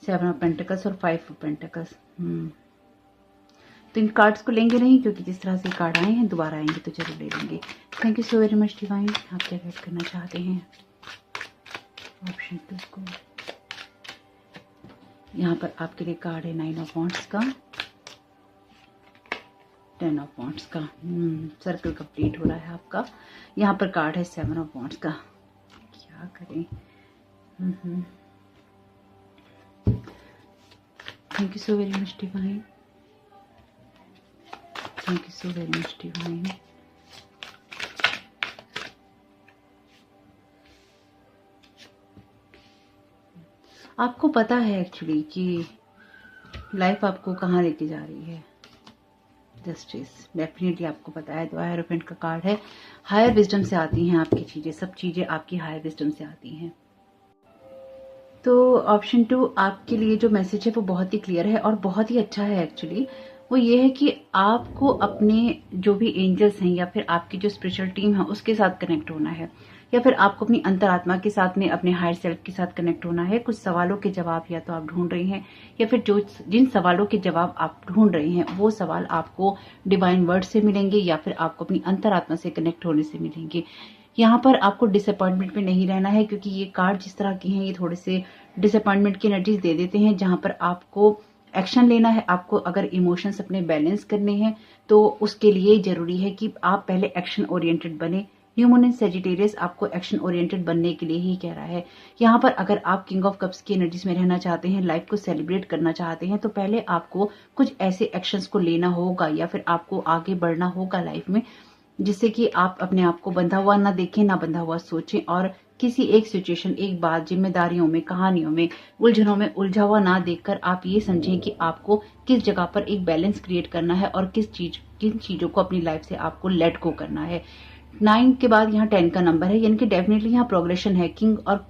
[SPEAKER 1] 7 ऑफ पेंटिकल्स और 5 ऑफ पेंटिकल्स। तो इन कार्ड्स को लेंगे नहीं, क्योंकि जिस तरह से कार्ड आए हैं दोबारा आएंगे तो जरूर ले लेंगे। Thank you so very much divine. आप क्या गाइड करना चाहते हैं ऑप्शन 2 को। यहाँ पर आपके लिए कार्ड है 9 ऑफ वांड्स का, 10 ऑफ वांड्स का। सर्कल कंप्लीट हो रहा है आपका। यहाँ पर कार्ड है 7 ऑफ वांड्स का। क्या करें। Thank you so very much divine. Thank you so very much divine. आपको पता है एक्चुअली कि लाइफ आपको कहाँ लेके जा रही है। जस्टिस डेफिनेटली आपको पता है। तो हायरोफेंट का कार्ड है, हायर विजडम से आती हैं आपकी चीजें, सब चीजें आपकी हायर विजडम से आती हैं। तो ऑप्शन 2 आपके लिए जो मैसेज है वो बहुत ही क्लियर है और बहुत ही अच्छा है एक्चुअली। वो ये है कि आपको अपने जो भी एंजल्स हैं या फिर आपकी जो स्पिरिचुअल टीम है उसके साथ कनेक्ट होना है। या फिर आपको अपनी अंतरात्मा के साथ में अपने हायर सेल्फ के साथ कनेक्ट होना है। कुछ सवालों के जवाब या तो आप ढूंढ रहे हैं, या फिर जिन सवालों के जवाब आप ढूंढ रहे हैं वो सवाल आपको डिवाइन वर्ड से मिलेंगे या फिर आपको अपनी अंतरात्मा से कनेक्ट होने से मिलेंगे। यहाँ पर आपको डिसअपॉइंटमेंट में नहीं रहना है, क्योंकि ये कार्ड जिस तरह के हैं ये थोड़े से डिसअपॉइंटमेंट की एनर्जीज दे देते हैं, जहां पर आपको एक्शन लेना है। आपको अगर इमोशंस अपने बैलेंस करने हैं तो उसके लिए जरूरी है कि आप पहले एक्शन ओरिएंटेड बने। न्यू मून इन सेजिटेरियस आपको एक्शन ओरिएंटेड बनने के लिए ही कह रहा है। यहाँ पर अगर आप किंग ऑफ कप्स की एनर्जीज में रहना चाहते हैं, लाइफ को सेलिब्रेट करना चाहते हैं, तो पहले आपको कुछ ऐसे एक्शंस को लेना होगा या फिर आपको आगे बढ़ना होगा लाइफ में, जिससे कि आप अपने आप को बंधा हुआ ना देखें, ना बंधा हुआ सोचें, और किसी एक सिचुएशन, एक बात, जिम्मेदारियों में, कहानियों में, उलझनों में उलझा हुआ ना देखकर आप ये समझें कि आपको किस जगह पर एक बैलेंस क्रिएट करना है और किन चीजों को अपनी लाइफ से आपको लेट गो करना है। 9 के बाद यहाँ 10 का नंबर है, यानी कि डेफिनेटली यहाँ प्रोग्रेशन है। किंग और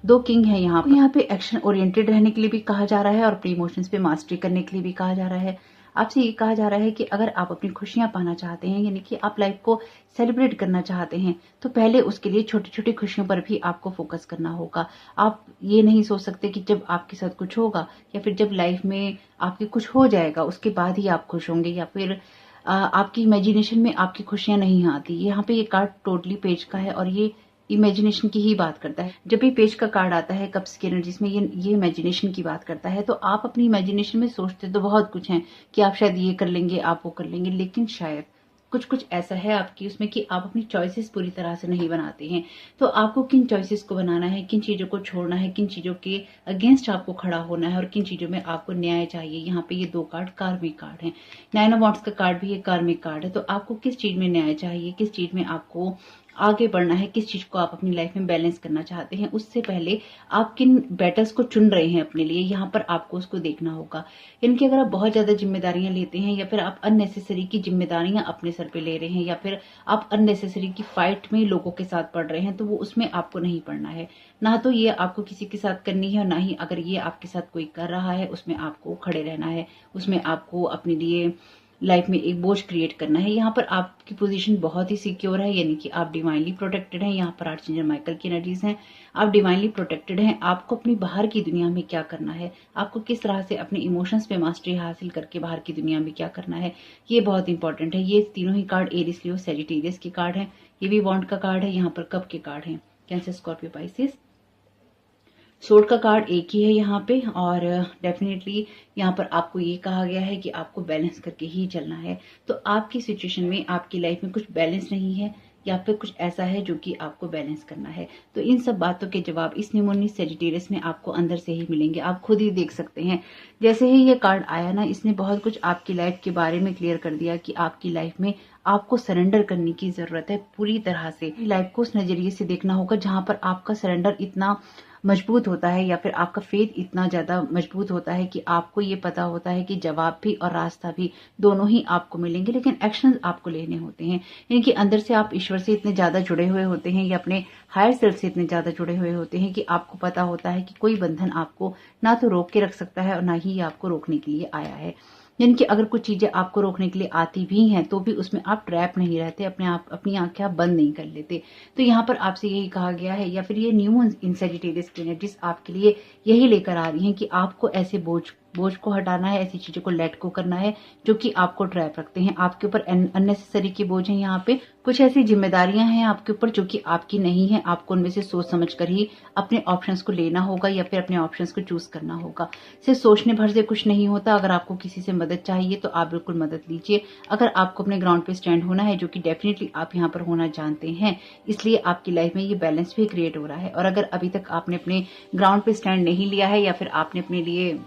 [SPEAKER 1] दो किंग है यहाँ पे एक्शन ओरिएंटेड रहने के लिए भी कहा जा रहा है और अपने इमोशंस पे मास्टरी करने के लिए भी कहा जा रहा है। आपसे ये कहा जा रहा है कि अगर आप अपनी खुशियां पाना चाहते हैं, यानी कि आप लाइफ को सेलिब्रेट करना चाहते हैं, तो पहले उसके लिए छोटी छोटी खुशियों पर भी आपको फोकस करना होगा। आप ये नहीं सोच सकते कि जब आपके साथ कुछ होगा या फिर जब लाइफ में आपके कुछ हो जाएगा उसके बाद ही आप खुश होंगे, या फिर आपकी इमेजिनेशन में आपकी खुशियां नहीं आती। यहाँ पे ये कार्ड टोटली पेज का है और ये इमेजिनेशन की ही बात करता है। जब भी पेज का कार्ड आता है कप्स की एनर्जीज में, ये इमेजिनेशन की बात करता है। तो आप अपनी इमेजिनेशन में सोचते तो बहुत कुछ हैं कि आप शायद ये कर लेंगे, आप वो कर लेंगे, लेकिन शायद कुछ ऐसा है आपकी उसमें कि आप अपनी चॉइसेस पूरी तरह से नहीं बनाते हैं। तो आपको किन चॉइसेस को बनाना है, किन चीजों को छोड़ना है, किन चीजों के अगेंस्ट आपको खड़ा होना है और किन चीजों में आपको न्याय चाहिए। यहाँ पे ये 2 कार्ड कार्मिक कार्ड हैं। 9 ऑफ वांड्स का कार्ड भी ये कार्मिक कार्ड है। तो आपको किस चीज में न्याय चाहिए, किस चीज में आपको आगे बढ़ना है, किस चीज को आप अपनी लाइफ में बैलेंस करना चाहते हैं, उससे पहले आप किन बैटल्स को चुन रहे हैं अपने लिए, यहाँ पर आपको उसको देखना होगा। इनकी अगर आप बहुत ज्यादा जिम्मेदारियां लेते हैं या फिर आप अननेसेसरी की जिम्मेदारियां अपने सर पे ले रहे हैं या फिर आप अननेसेसरी की फाइट में लोगों के साथ पड़ रहे हैं, तो वो उसमें आपको नहीं पड़ना है। ना तो ये आपको किसी के साथ करनी है और ना ही अगर ये आपके साथ कोई कर रहा है उसमें आपको खड़े रहना है, उसमें आपको अपने लिए लाइफ में एक बोझ क्रिएट करना है। यहाँ पर आपकी पोजीशन बहुत ही सिक्योर है, यानी कि आप डिवाइनली प्रोटेक्टेड हैं। यहाँ पर आर्चएंजल माइकल की एनर्जीज हैं, आप डिवाइनली प्रोटेक्टेड हैं। आपको अपनी बाहर की दुनिया में क्या करना है, आपको किस तरह से अपने इमोशंस पे मास्टरी हासिल करके बाहर की दुनिया में क्या करना है, ये बहुत इंपॉर्टेंट है। ये तीनों ही कार्ड एरिस लियो सेजिटेरियस के कार्ड हैं। ये भी वॉन्ड का कार्ड है, यहाँ पर कप के कार्ड हैं, कैंसर स्कॉर्पियो पाइसेस। सोर्ड का कार्ड एक ही है यहाँ पे, और डेफिनेटली यहाँ पर आपको ये कहा गया है कि आपको बैलेंस करके ही चलना है। तो आपकी सिचुएशन में, आपकी लाइफ में कुछ बैलेंस नहीं है या फिर कुछ ऐसा है जो कि आपको बैलेंस करना है। तो इन सब बातों के जवाब इस न्यू मून सेजिटेरियस में आपको अंदर से ही मिलेंगे, आप खुद ही देख सकते हैं। जैसे ही ये कार्ड आया ना, इसने बहुत कुछ आपकी लाइफ के बारे में क्लियर कर दिया कि आपकी लाइफ में आपको सरेंडर करने की जरूरत है। पूरी तरह से लाइफ को उस नजरिए से देखना होगा जहां पर आपका सरेंडर इतना मजबूत होता है या फिर आपका फेथ इतना ज्यादा मजबूत होता है कि आपको ये पता होता है कि जवाब भी और रास्ता भी दोनों ही आपको मिलेंगे, लेकिन एक्शन आपको लेने होते हैं। यानी कि अंदर से आप ईश्वर से इतने ज्यादा जुड़े हुए होते हैं या अपने हायर सेल्फ से इतने ज्यादा जुड़े हुए होते हैं कि आपको पता होता है कि कोई बंधन आपको ना तो रोक के रख सकता है और ना ही आपको रोकने के लिए आया है। यानी कि अगर कुछ चीजें आपको रोकने के लिए आती भी हैं तो भी उसमें आप ट्रैप नहीं रहते, अपनी आंखें आप बंद नहीं कर लेते। तो यहाँ पर आपसे यही कहा गया है, या फिर ये न्यू मून इन सेजिटेरियस की एनर्जीज आपके लिए यही लेकर आ रही हैं कि आपको ऐसे बोझ को हटाना है, ऐसी चीजों को लेट को करना है जो कि आपको ट्रैप रखते हैं। आपके ऊपर अननेसेसरी के बोझ हैं, यहाँ पे कुछ ऐसी जिम्मेदारियां हैं आपके ऊपर जो कि आपकी नहीं है। आपको उनमें से सोच समझ कर ही अपने ऑप्शंस को लेना होगा या फिर अपने ऑप्शंस को चूज करना होगा। सिर्फ सोचने भर से कुछ नहीं होता। अगर आपको किसी से मदद चाहिए तो आप बिल्कुल मदद लीजिए। अगर आपको अपने ग्राउंड पे स्टैंड होना है, जो कि डेफिनेटली आप यहाँ पर होना जानते हैं, इसलिए आपकी लाइफ में ये बैलेंस भी क्रिएट हो रहा है। और अगर अभी तक आपने अपने ग्राउंड पे स्टैंड नहीं लिया है या फिर आपने अपने लिए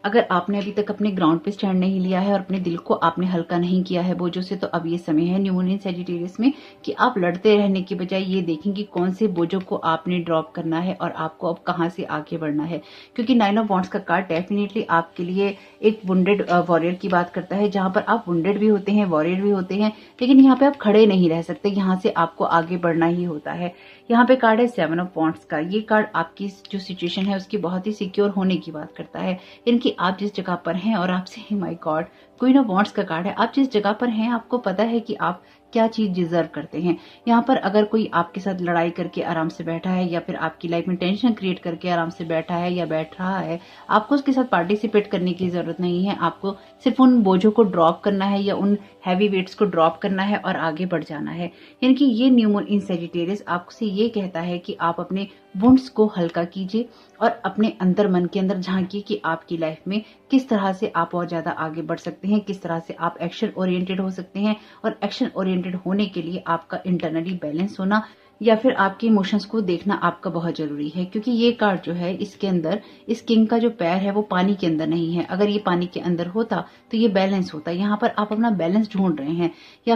[SPEAKER 1] अगर आपने अभी तक अपने ग्राउंड पे स्टैंड नहीं लिया है और अपने दिल को आपने हल्का नहीं किया है बोझों से, तो अब ये समय है न्यू मून इन सेजिटेरियस में कि आप लड़ते रहने के बजाय ये देखें कि कौन से बोझों को आपने ड्रॉप करना है और आपको अब कहां से आगे बढ़ना है। क्योंकि 9 ऑफ वांड्स का कार्ड डेफिनेटली आपके लिए एक वुंडेड वॉरियर की बात करता है, जहां पर आप वुंडेड भी होते हैं, वॉरियर भी होते हैं, लेकिन यहाँ पे आप खड़े नहीं रह सकते, यहाँ से आपको आगे बढ़ना ही होता है। यहाँ पे कार्ड है 7 ऑफ वांड्स का। ये कार्ड आपकी जो सिचुएशन है उसकी बहुत ही सिक्योर होने की बात करता है। इनकी आप जिस जगह पर हैं और आपसे, my God, queen of wands का कार्ड है, आप जिस जगह पर हैं आपको पता है कि आप क्या चीज डिजर्व करते हैं। यहाँ पर अगर कोई आपके साथ लड़ाई करके आराम से बैठा है या फिर आपकी लाइफ में टेंशन क्रिएट करके आराम से बैठा है या बैठ रहा है, आपको उसके साथ पार्टिसिपेट करने की जरूरत नहीं है। आपको सिर्फ उन बोझों को ड्रॉप करना है या उन हैवी वेट्स को ड्रॉप करना है और आगे बढ़ जाना है। यानी कि ये न्यू मून इन सैजिटेरियस आपसे ये कहता है कि आप अपने वुंड्स को हल्का कीजिए और अपने अंदर मन के अंदर झांकिए कि आपकी लाइफ में किस तरह से आप और ज्यादा आगे बढ़ सकते हैं, किस तरह से आप एक्शन ओरिएंटेड हो सकते हैं। और एक्शन ओरिएंटेड होने के लिए आपका इंटरनली बैलेंस होना या फिर आपके इमोशंस को देखना आपका बहुत जरूरी है, क्योंकि ये कार्ड जो है इसके अंदर इस किंग का जो पैर है वो पानी के अंदर नहीं है। अगर ये पानी के अंदर होता तो ये बैलेंस होता। यहाँ पर आप अपना बैलेंस ढूंढ रहे हैं या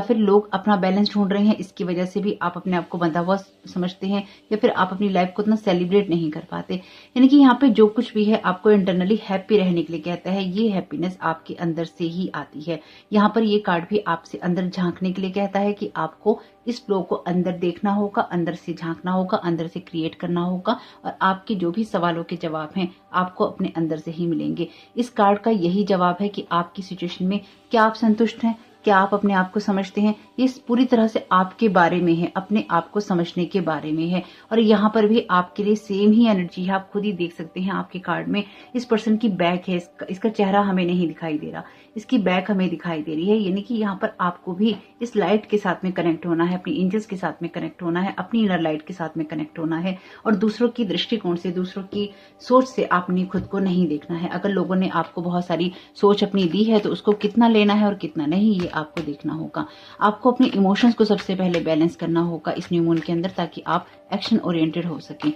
[SPEAKER 1] फिर लोग अपना बैलेंस ढूंढ रहे हैं, इसकी वजह से भी आप अपने आप को बंधा हुआ समझते हैं या फिर आप अपनी लाइफ को इतना सेलिब्रेट नहीं कर पाते। यानी कि यहाँ पे जो कुछ भी है आपको इंटरनली हैप्पी रहने के लिए कहता है। ये हैप्पीनेस आपके अंदर से ही आती है। यहाँ पर ये कार्ड भी आपसे अंदर झांकने के लिए कहता है कि आपको इस फ्लो को अंदर देखना होगा, अंदर से झांकना होगा, अंदर से क्रिएट करना होगा और आपके जो भी सवालों के जवाब हैं आपको अपने अंदर से ही मिलेंगे। इस कार्ड का यही जवाब है कि आपकी सिचुएशन में क्या आप संतुष्ट हैं, क्या आप अपने आप को समझते हैं। ये पूरी तरह से आपके बारे में है, अपने आप को समझने के बारे में है। और यहाँ पर भी आपके लिए सेम ही एनर्जी है। आप खुद ही देख सकते हैं आपके कार्ड में इस पर्सन की बैक है, इसका चेहरा हमें नहीं दिखाई दे रहा, इसकी बैक हमें दिखाई दे रही है। यानी कि यहाँ पर आपको भी इस लाइट के साथ में कनेक्ट होना है, अपनी एंजल्स के साथ में कनेक्ट होना है, अपनी इनर लाइट के साथ में कनेक्ट होना है और दूसरों की दृष्टिकोण से, दूसरों की सोच से आपने खुद को नहीं देखना है। अगर लोगों ने आपको बहुत सारी सोच अपनी दी है तो उसको कितना लेना है और कितना नहीं, ये आपको देखना होगा। आपको अपने इमोशंस को सबसे पहले बैलेंस करना होगा इस न्यू मून के अंदर, ताकि आप एक्शन ओरिएंटेड हो सकें।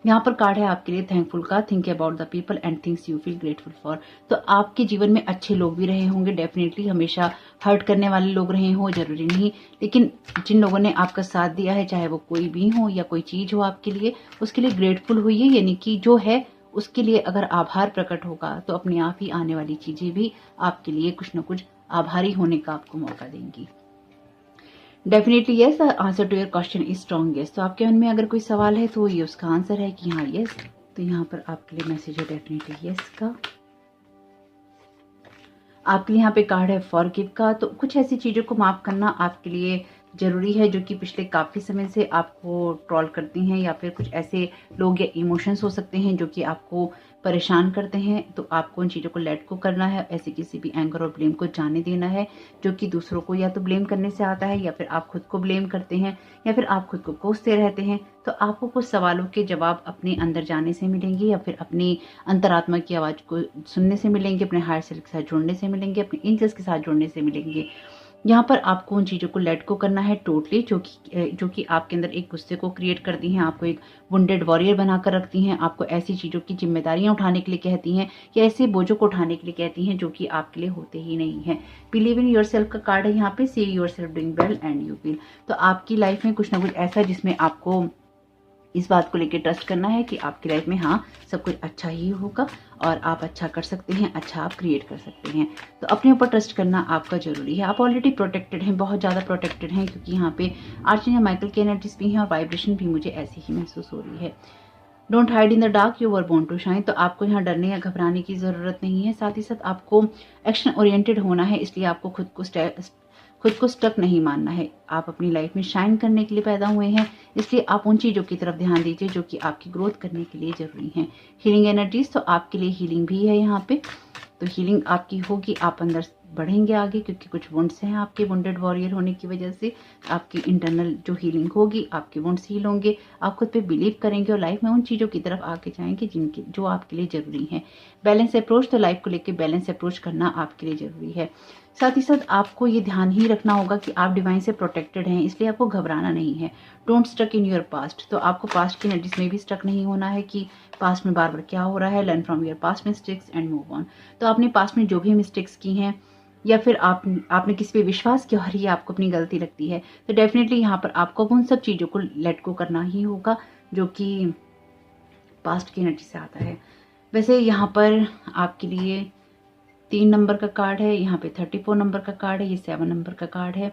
[SPEAKER 1] यहाँ पर कार्ड है आपके लिए थैंकफुल का, think about the people and things you feel grateful for. तो आपके जीवन में अच्छे लोग भी रहे होंगे, डेफिनेटली हमेशा हर्ट करने वाले लोग रहे हो, जरूरी नहीं, लेकिन जिन लोगों ने आपका साथ दिया है, चाहे वो कोई भी हो या कोई चीज हो आपके लिए, उसके लिए ग्रेटफुल होइए। यानी कि जो है उसके लिए अगर आभार प्रकट होगा तो अपने आप ही आने वाली चीजें भी आपके लिए कुछ न कुछ आभारी होने का आपको मौका देंगी। Definitely yes, answer to your question is strong yes. तो आपके मन में अगर कोई सवाल है तो ये उसका आंसर है कि हाँ यस। तो यहाँ पर आपके लिए मैसेज है डेफिनेटली यस का। आपके लिए यहाँ पे कार्ड है फॉरगिव का। तो कुछ ऐसी चीजों को माफ करना आपके लिए जरूरी है जो कि पिछले काफी समय से आपको ट्रॉल करती हैं, या फिर कुछ ऐसे लोग या इमोशंस हो सकते हैं जो कि आपको परेशान करते हैं। तो आपको उन चीजों को लेट को करना है, ऐसे किसी भी एंगर और ब्लेम को जाने देना है जो कि दूसरों को या तो ब्लेम करने से आता है या फिर आप खुद को ब्लेम करते हैं या फिर आप खुद को कोसते रहते हैं। तो आपको कुछ सवालों के जवाब अपने अंदर जाने से मिलेंगे या फिर अपनी अंतरात्मा की आवाज को सुनने से मिलेंगे, अपने हायर सेल्फ के साथ जुड़ने से मिलेंगे, अपने एंजल्स के साथ जुड़ने से मिलेंगे। यहाँ पर आपको उन चीजों को लेट को करना है टोटली, जो कि आपके अंदर एक गुस्से को क्रिएट करती हैं, आपको एक वुंडेड वॉरियर बनाकर रखती हैं, आपको ऐसी चीजों की जिम्मेदारियां उठाने के लिए कहती हैं या ऐसे बोझों को उठाने के लिए कहती हैं जो कि आपके लिए होते ही नहीं है। बिलीव इन योरसेल्फ का कार्ड है यहाँ पे, see yourself doing well and you will. तो आपकी लाइफ में कुछ ना कुछ ऐसा जिसमें आपको इस बात को लेकर ट्रस्ट करना है कि आपकी लाइफ में हाँ सब कुछ अच्छा ही होगा और आप अच्छा कर सकते हैं, अच्छा आप क्रिएट कर सकते हैं। तो अपने ऊपर ट्रस्ट करना आपका जरूरी है। आप ऑलरेडी प्रोटेक्टेड हैं, बहुत ज़्यादा प्रोटेक्टेड हैं, क्योंकि यहाँ पे आर्चेंजल माइकल की एनर्जीज भी हैं और वाइब्रेशन भी मुझे ऐसी ही महसूस हो रही है। Don't hide in the dark, you were born to shine. तो आपको यहाँ डरने या घबराने की जरूरत नहीं है। साथ ही साथ आपको एक्शन ओरिएंटेड होना है, इसलिए आपको खुद को स्टक नहीं मानना है। आप अपनी लाइफ में शाइन करने के लिए पैदा हुए हैं, इसलिए आप उन चीजों की तरफ ध्यान दीजिए जो कि आपकी ग्रोथ करने के लिए जरूरी हैं। हीलिंग एनर्जीज, तो आपके लिए हीलिंग भी है यहाँ पे। तो हीलिंग आपकी होगी, आप अंदर बढ़ेंगे आगे, क्योंकि कुछ वुंड्स हैं आपके वुंडेड वॉरियर होने की वजह से। आपकी इंटरनल जो हीलिंग होगी, आपके वुंड्स हील होंगे, आप खुद पे बिलीव करेंगे और लाइफ में उन चीजों की तरफ आगे जाएंगे जो आपके लिए जरूरी है। बैलेंस अप्रोच, तो लाइफ को लेकर बैलेंस अप्रोच करना आपके लिए जरूरी है। साथ ही साथ आपको ये ध्यान ही रखना होगा कि आप डिवाइन से प्रोटेक्टेड हैं, इसलिए आपको घबराना नहीं है। Don't stuck in your past, तो आपको पास्ट की एनर्जीज में भी स्टक नहीं होना है कि पास्ट में बार बार क्या हो रहा है। Learn from your past mistakes and move on. तो आपने पास्ट में जो भी मिस्टेक्स की हैं या फिर आपने किसी पे विश्वास किया और ये आपको अपनी गलती लगती है, तो डेफिनेटली यहाँ पर आपको उन सब चीजों को लेट को करना ही होगा जो कि पास्ट की एनर्जी से आता है। वैसे यहाँ पर आपके लिए 3 नंबर का कार्ड है, यहाँ पे 34 नंबर का कार्ड है, ये 7 नंबर का कार्ड है,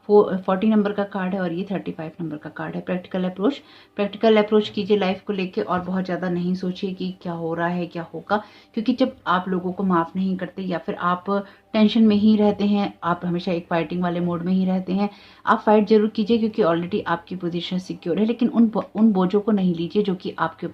[SPEAKER 1] 40 नंबर का कार्ड है और ये 35 नंबर का कार्ड है। प्रैक्टिकल अप्रोच कीजिए लाइफ को लेके और बहुत ज़्यादा नहीं सोचिए कि क्या हो रहा है क्या होगा, क्योंकि जब आप लोगों को माफ़ नहीं करते या फिर आप टेंशन में ही रहते हैं, आप हमेशा एक फाइटिंग वाले मोड में ही रहते हैं। आप फाइट जरूर कीजिए क्योंकि ऑलरेडी आपकी पोजीशन सिक्योर है, लेकिन उन बोझों को नहीं लीजिए जो कि आपके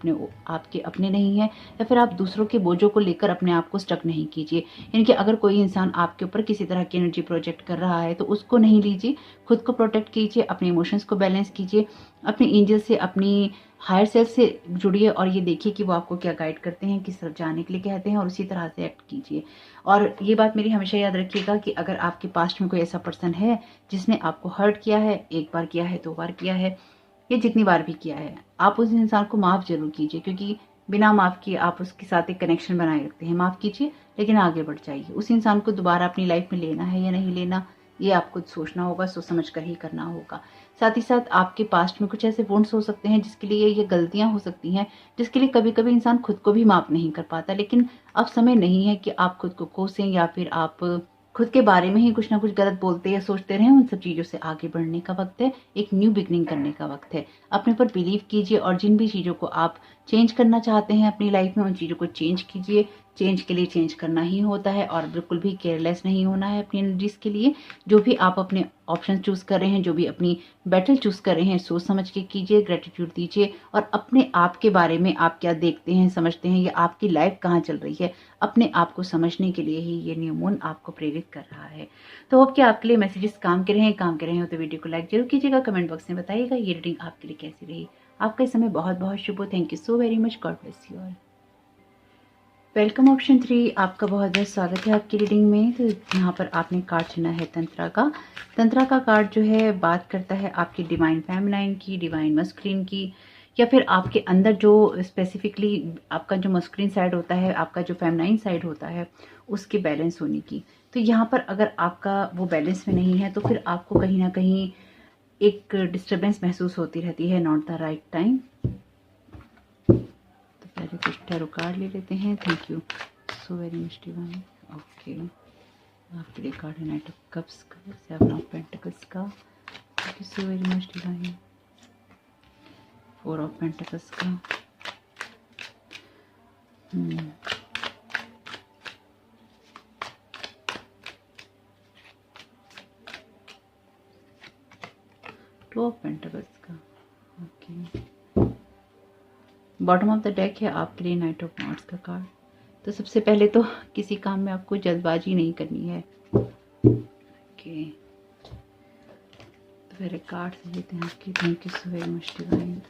[SPEAKER 1] अपने नहीं है, या फिर आप दूसरों के बोझों को लेकर अपने आप को स्टक नहीं कीजिए। यानी कि अगर कोई इंसान आपके ऊपर किसी तरह की एनर्जी प्रोजेक्ट कर रहा है तो उसको नहीं लीजिए, खुद को प्रोटेक्ट कीजिए, अपने इमोशंस को बैलेंस कीजिए, अपने एंजल से, अपनी हायर सेल्फ से जुड़िए और ये देखिए कि वो आपको क्या गाइड करते हैं, किस तरफ जाने के लिए कहते हैं, और उसी तरह से एक्ट कीजिए। और ये बात मेरी हमेशा याद रखिएगा कि अगर आपके पास्ट में कोई ऐसा पर्सन है जिसने आपको हर्ट किया है, एक बार किया है, 2 बार किया है, या जितनी बार भी किया है, आप उस इंसान को माफ़ जरूर कीजिए, क्योंकि बिना माफ़ किए आप उसके साथ एक कनेक्शन बनाए रखते हैं। माफ़ कीजिए लेकिन आगे बढ़ जाइए। उस इंसान को दोबारा अपनी लाइफ में लेना है या नहीं लेना, ये आपको सोचना होगा, सोच समझ कर ही करना होगा। साथ ही साथ आपके पास्ट में कुछ ऐसे वुंड्स हो सकते हैं जिसके लिए ये गलतियां हो सकती हैं, जिसके लिए कभी कभी इंसान खुद को भी माफ नहीं कर पाता। लेकिन अब समय नहीं है कि आप खुद को कोसें या फिर आप खुद के बारे में ही कुछ ना कुछ गलत बोलते या सोचते रहें। उन सब चीज़ों से आगे बढ़ने का वक्त है, एक न्यू बिगनिंग करने का वक्त है। अपने पर बिलीव कीजिए और जिन भी चीज़ों को आप चेंज करना चाहते हैं अपनी लाइफ में, उन चीज़ों को चेंज कीजिए। चेंज के लिए चेंज करना ही होता है और बिल्कुल भी केयरलेस नहीं होना है अपनी एनर्जीज के लिए। जो भी आप अपने ऑप्शन चूज कर रहे हैं, जो भी अपनी बैटल चूज कर रहे हैं, सोच समझ के कीजिए, ग्रेटिट्यूड दीजिए और अपने आप के बारे में आप क्या देखते हैं, समझते हैं, या आपकी लाइफ कहाँ चल रही है, अपने आप को समझने के लिए ही ये न्यू मून आपको प्रेरित कर रहा है। तो होप कि आपके लिए मैसेजेस काम के रहे हो तो वीडियो को लाइक जरूर कीजिएगा, कमेंट बॉक्स में बताइएगा ये रीडिंग आपके लिए कैसी रही। आपका इस समय बहुत बहुत शुभ हो। Thank you so very much. God bless you all. Welcome option 3, आपका बहुत बहुत स्वागत है आपकी रीडिंग में। तो यहाँ पर आपने कार्ड चुना है तंत्रा का। तंत्रा का कार्ड जो है बात करता है आपकी डिवाइन फेमिनाइन की, डिवाइन मस्कुलिन की, या फिर आपके अंदर जो स्पेसिफिकली आपका जो मस्कुलिन साइड होता है, आपका जो फेमिनाइन साइड होता है, उसके बैलेंस होने की। तो यहाँ पर अगर आपका वो बैलेंस में नहीं है तो फिर आपको कहीं ना कहीं एक डिस्टर्बेंस महसूस होती रहती है, नॉट द राइट टाइम। पहले कुछ टैरो कार्ड ले लेते हैं। Thank you so very much divine. Okay, आपके लिए कार्ड है नाइट ऑफ कप्स का, 7 ऑफ पेंटिकल्स का। Thank you so very much divine. 4 of pentacles का। 2 ऑफ पेंटिकल्स का। Okay, bottom of the deck है आपके लिए नाइट ऑफ वांड्स का कार्ड। तो सबसे पहले तो किसी काम में आपको जल्दबाजी नहीं करनी है। ओके, तो फिर कार्ड से लेते हैं आपकी। Thank you so very much divine.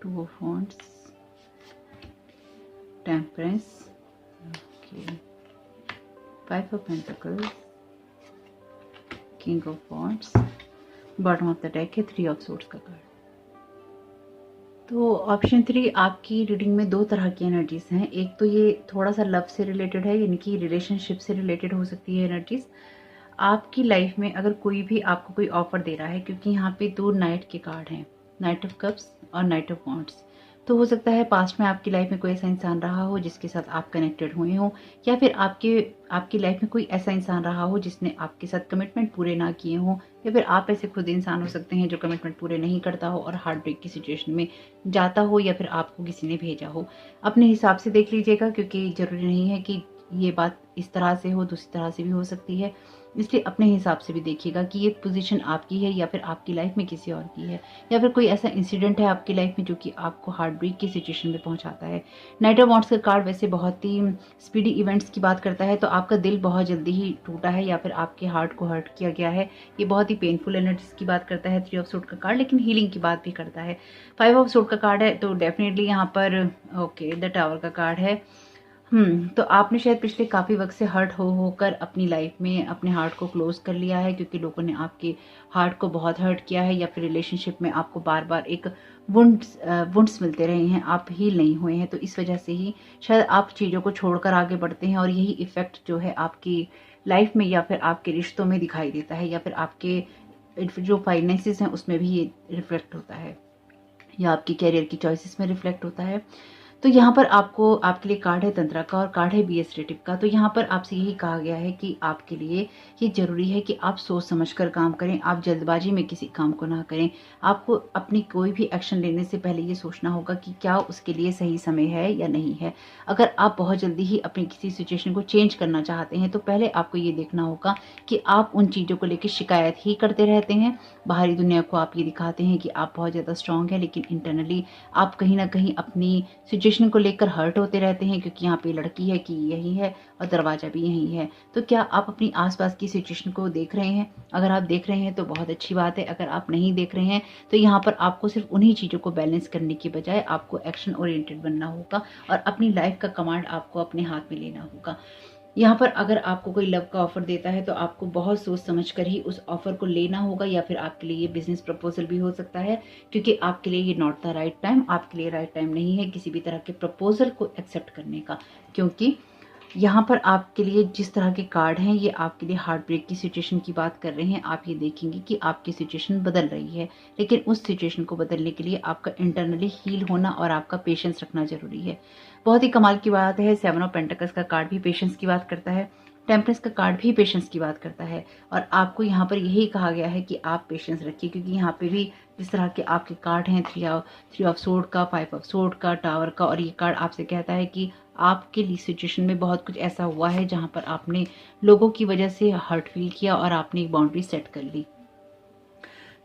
[SPEAKER 1] Two of wands, temperance, okay, 5 of pentacles, king of wands, bottom of the deck है 3 ऑफ सोर्ड्स का कार्ड। तो ऑप्शन 3 आपकी रीडिंग में 2 तरह की एनर्जीज हैं। एक तो ये थोड़ा सा लव से रिलेटेड है, यानी कि रिलेशनशिप से रिलेटेड हो सकती है एनर्जीज। आपकी लाइफ में अगर कोई भी आपको कोई ऑफर दे रहा है, क्योंकि यहाँ पे 2 नाइट के कार्ड हैं, नाइट ऑफ कप्स और नाइट ऑफ वांड्स। तो हो सकता है पास्ट में आपकी लाइफ में कोई ऐसा इंसान रहा हो जिसके साथ आप कनेक्टेड हुए हो, या फिर आपकी लाइफ में कोई ऐसा इंसान रहा हो जिसने आपके साथ कमिटमेंट पूरे ना किए हो, या फिर आप ऐसे खुद इंसान हो सकते हैं जो कमिटमेंट पूरे नहीं करता हो और हार्ट ब्रेक की सिचुएशन में जाता हो, या फिर आपको किसी ने भेजा हो। अपने हिसाब से देख लीजिएगा, क्योंकि ज़रूरी नहीं है कि ये बात इस तरह से हो, दूसरी तरह से भी हो सकती है। इसलिए अपने हिसाब से भी देखिएगा कि ये पोजीशन आपकी है या फिर आपकी लाइफ में किसी और की है, या फिर कोई ऐसा इंसिडेंट है आपकी लाइफ में जो कि आपको हार्ट ब्रेक की सिचुएशन में पहुंचाता है। नाइट ऑफ वांड्स का कार्ड वैसे बहुत ही स्पीडी इवेंट्स की बात करता है, तो आपका दिल बहुत जल्दी ही टूटा है या फिर आपके हार्ट को हर्ट किया गया है, ये बहुत ही पेनफुल एनर्जीज की बात करता है। 3 ऑफ सोर्ड का कार्ड लेकिन हीलिंग की बात भी करता है। 5 ऑफ सोर्ड का कार्ड है, तो डेफिनेटली यहाँ पर ओके द टावर का कार्ड है। तो आपने शायद पिछले काफ़ी वक्त से हर्ट होकर अपनी लाइफ में अपने हार्ट को क्लोज कर लिया है, क्योंकि लोगों ने आपके हार्ट को बहुत हर्ट किया है, या फिर रिलेशनशिप में आपको बार बार एक वुंड्स मिलते रहे हैं, आप हील नहीं हुए हैं। तो इस वजह से ही शायद आप चीज़ों को छोड़कर आगे बढ़ते हैं, और यही इफेक्ट जो है आपकी लाइफ में या फिर आपके रिश्तों में दिखाई देता है, या फिर आपके जो फाइनेंसेस हैं उसमें भी ये रिफ्लेक्ट होता है, या आपकी कैरियर की चॉइसेस में रिफ्लेक्ट होता है। तो यहाँ पर आपको आपके लिए कार्ड है तंत्रा का और कार्ड है बी एसरेटिव का। तो यहाँ पर आपसे यही कहा गया है कि आपके लिए ये ज़रूरी है कि आप सोच समझकर काम करें, आप जल्दबाजी में किसी काम को ना करें। आपको अपनी कोई भी एक्शन लेने से पहले ये सोचना होगा कि क्या उसके लिए सही समय है या नहीं है। अगर आप बहुत जल्दी ही अपनी किसी सिचुएशन को चेंज करना चाहते हैं तो पहले आपको ये देखना होगा कि आप उन चीज़ों को लेकर शिकायत ही करते रहते हैं। बाहरी दुनिया को आप ये दिखाते हैं कि आप बहुत ज़्यादा स्ट्रांग हैं, लेकिन इंटरनली आप कहीं ना कहीं अपनी सिचुएशन को लेकर हर्ट होते रहते हैं, क्योंकि यहाँ पे लड़की है कि यही है और दरवाजा भी यही है। तो क्या आप अपनी आसपास की सिचुएशन को देख रहे हैं? अगर आप देख रहे हैं तो बहुत अच्छी बात है। अगर आप नहीं देख रहे हैं तो यहाँ पर आपको सिर्फ उन्हीं चीज़ों को बैलेंस करने की बजाय आपको एक्शन ओरिएंटेड बनना होगा और अपनी लाइफ का कमांड आपको अपने हाथ में लेना होगा। यहाँ पर अगर आपको कोई लव का ऑफर देता है तो आपको बहुत सोच समझ कर ही उस ऑफर को लेना होगा, या फिर आपके लिए ये बिजनेस प्रपोजल भी हो सकता है, क्योंकि आपके लिए ये नॉट द राइट टाइम, आपके लिए राइट टाइम नहीं है किसी भी तरह के प्रपोजल को एक्सेप्ट करने का। क्योंकि यहाँ पर आपके लिए जिस तरह के कार्ड हैं ये आपके लिए हार्ट ब्रेक की सिचुएशन की बात कर रहे हैं। आप ये देखेंगे कि आपकी सिचुएशन बदल रही है, लेकिन उस सिचुएशन को बदलने के लिए आपका इंटरनली हील होना और आपका पेशेंस रखना जरूरी है। बहुत ही कमाल की बात है, 7 ऑफ पेंटिकल्स का कार्ड भी पेशेंस की बात करता है, टेम्परेंस का कार्ड भी पेशेंस की बात करता है। और आपको यहाँ पर यही कहा गया है कि आप पेशेंस रखिए, क्योंकि यहाँ पे भी जिस तरह के आपके कार्ड हैं 3 ऑफ सोर्ड का, 5 ऑफ सोर्ड का, टावर का, और ये कार्ड आपसे कहता है कि आपके लिए सिचुएशन में बहुत कुछ ऐसा हुआ है जहाँ पर आपने लोगों की वजह से हर्ट फील किया और आपने एक बाउंड्री सेट कर ली।